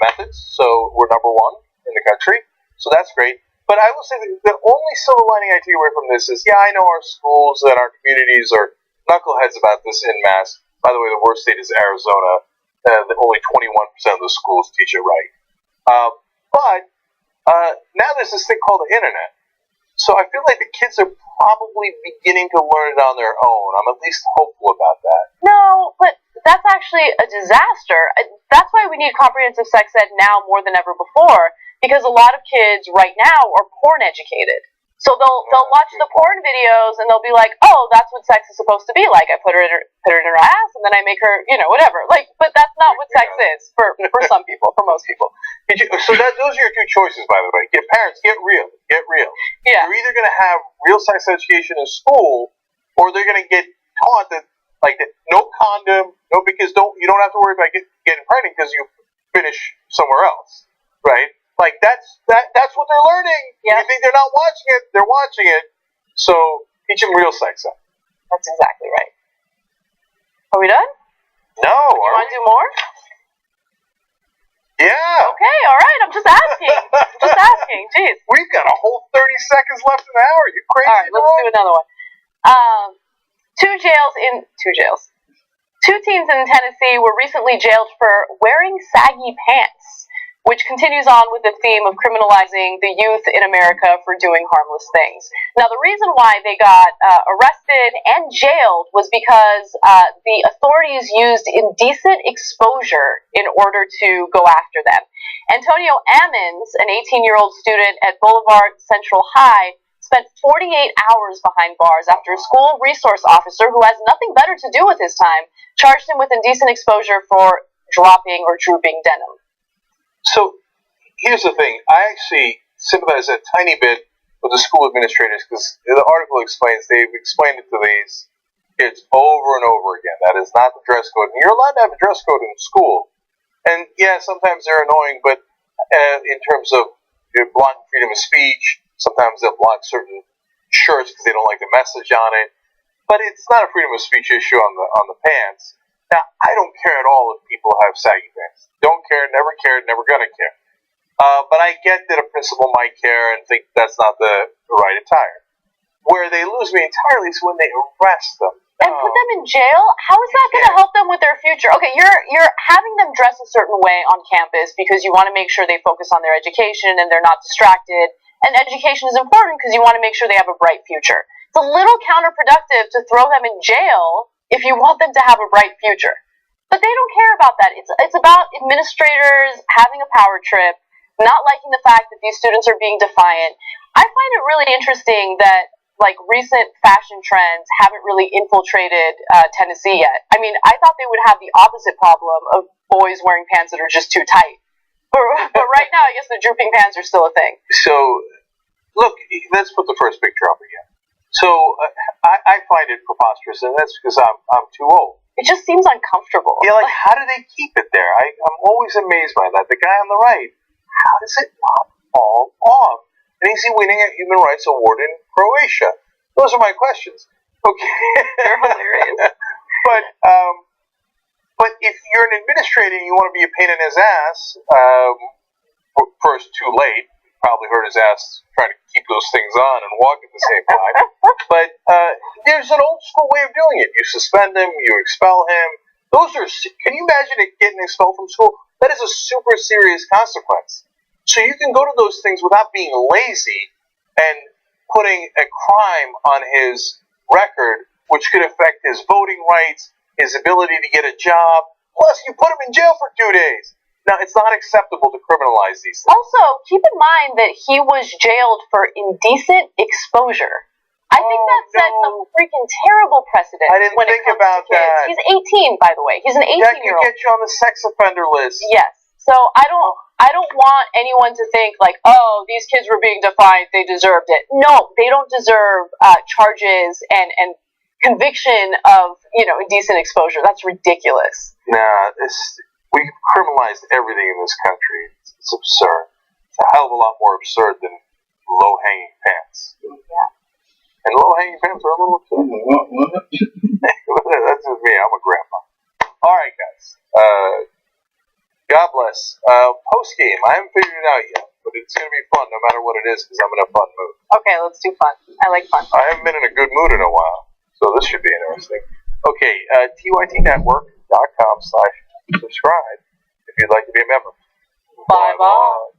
Speaker 2: methods. So we're number one in the country. So that's great. But I will say that the only silver lining I take away from this is, yeah, I know our schools and our communities are knuckleheads about this en masse. By the way, the worst state is Arizona. Only 21% of the schools teach it right. But now there's this thing called the internet. So I feel like the kids are probably beginning to learn it on their own. I'm at least hopeful about that.
Speaker 1: No, but that's actually a disaster. That's why we need comprehensive sex ed now more than ever before, because a lot of kids right now are porn educated. So they'll watch the porn videos and they'll be like, oh, that's what sex is supposed to be like. I put her in her ass and then I make her, whatever. Like, but that's not what sex is for some people, for most people.
Speaker 2: So those are your two choices, by the way. Parents, get real. Get real.
Speaker 1: Yeah.
Speaker 2: You're either going to have real sex education in school, or they're going to get taught that, like, no condom, no, because you don't have to worry about getting pregnant because you finish somewhere else, right? Like, that's what they're learning. Yeah. You think they're not watching it? They're watching it. So teach them real sex ed.
Speaker 1: That's exactly right. Are we done?
Speaker 2: No.
Speaker 1: You want to do more?
Speaker 2: Yeah.
Speaker 1: Okay, all right. I'm just asking. Jeez.
Speaker 2: We've got a whole 30 seconds left in the hour. You crazy?
Speaker 1: All right, let's do another one. Two teens in Tennessee were recently jailed for wearing saggy pants, which continues on with the theme of criminalizing the youth in America for doing harmless things. Now, the reason why they got arrested and jailed was because the authorities used indecent exposure in order to go after them. Antonio Ammons, an 18-year-old student at Boulevard Central High, spent 48 hours behind bars after a school resource officer who has nothing better to do with his time charged him with indecent exposure for dropping or drooping denim.
Speaker 2: So here's the thing. I actually sympathize a tiny bit with the school administrators because the article explains they've explained it to these kids over and over again. That is not the dress code. And you're allowed to have a dress code in school. And yeah, sometimes they're annoying, but in terms of blocking freedom of speech, sometimes they'll block certain shirts because they don't like the message on it. But it's not a freedom of speech issue on the pants. Now, I don't care at all if people have saggy pants. Don't care, never cared, never gonna care. But I get that a principal might care and think that's not the right attire. Where they lose me entirely is when they arrest them.
Speaker 1: And put them in jail? How is that going to help them with their future? Okay, you're having them dress a certain way on campus because you want to make sure they focus on their education and they're not distracted. And education is important because you want to make sure they have a bright future. It's a little counterproductive to throw them in jail if you want them to have a bright future. But they don't care about that. It's about administrators having a power trip, not liking the fact that these students are being defiant. I find it really interesting that recent fashion trends haven't really infiltrated Tennessee yet. I mean, I thought they would have the opposite problem of boys wearing pants that are just too tight. But right now, I guess the drooping pants are still a thing.
Speaker 2: So, look, let's put the first picture up again. So, I find it preposterous, and that's because I'm too old.
Speaker 1: It just seems uncomfortable.
Speaker 2: Yeah, how do they keep it there? I'm always amazed by that. The guy on the right, how does it not fall off? And is he winning a human rights award in Croatia? Those are my questions. Okay.
Speaker 1: They're hilarious.
Speaker 2: But if you're an administrator and you want to be a pain in his ass, first, too late. Probably hurt his ass trying to keep those things on and walk at the same time. But there's an old school way of doing it. You suspend him, you expel him. Those are. Can you imagine it getting expelled from school? That is a super serious consequence. So you can go to those things without being lazy and putting a crime on his record, which could affect his voting rights, his ability to get a job. Plus, you put him in jail for 2 days. Now, it's not acceptable to criminalize these things.
Speaker 1: Also, keep in mind that he was jailed for indecent exposure. I think that sets a freaking terrible precedent.
Speaker 2: I didn't
Speaker 1: when
Speaker 2: think
Speaker 1: it comes
Speaker 2: about
Speaker 1: to kids.
Speaker 2: that.
Speaker 1: He's 18, by the way. He's an 18-year-old.
Speaker 2: That could get you on the sex offender list.
Speaker 1: Yes. So I don't want anyone to think like, oh, these kids were being defiant, they deserved it. No, they don't deserve charges and conviction of indecent exposure. That's ridiculous.
Speaker 2: Nah, we criminalized everything in this country. It's absurd. It's a hell of a lot more absurd than low-hanging pants.
Speaker 1: Yeah.
Speaker 2: And low-hanging pants are a little absurd. That's just me. I'm a grandpa. All right, guys. God bless. Post-game. I haven't figured it out yet, but it's going to be fun no matter what it is because I'm in a fun mood.
Speaker 1: Okay, let's do fun. I like fun.
Speaker 2: I haven't been in a good mood in a while, so this should be interesting. Okay, tytnetwork.com/subscribe if you'd like to be a member.
Speaker 1: Bye-bye.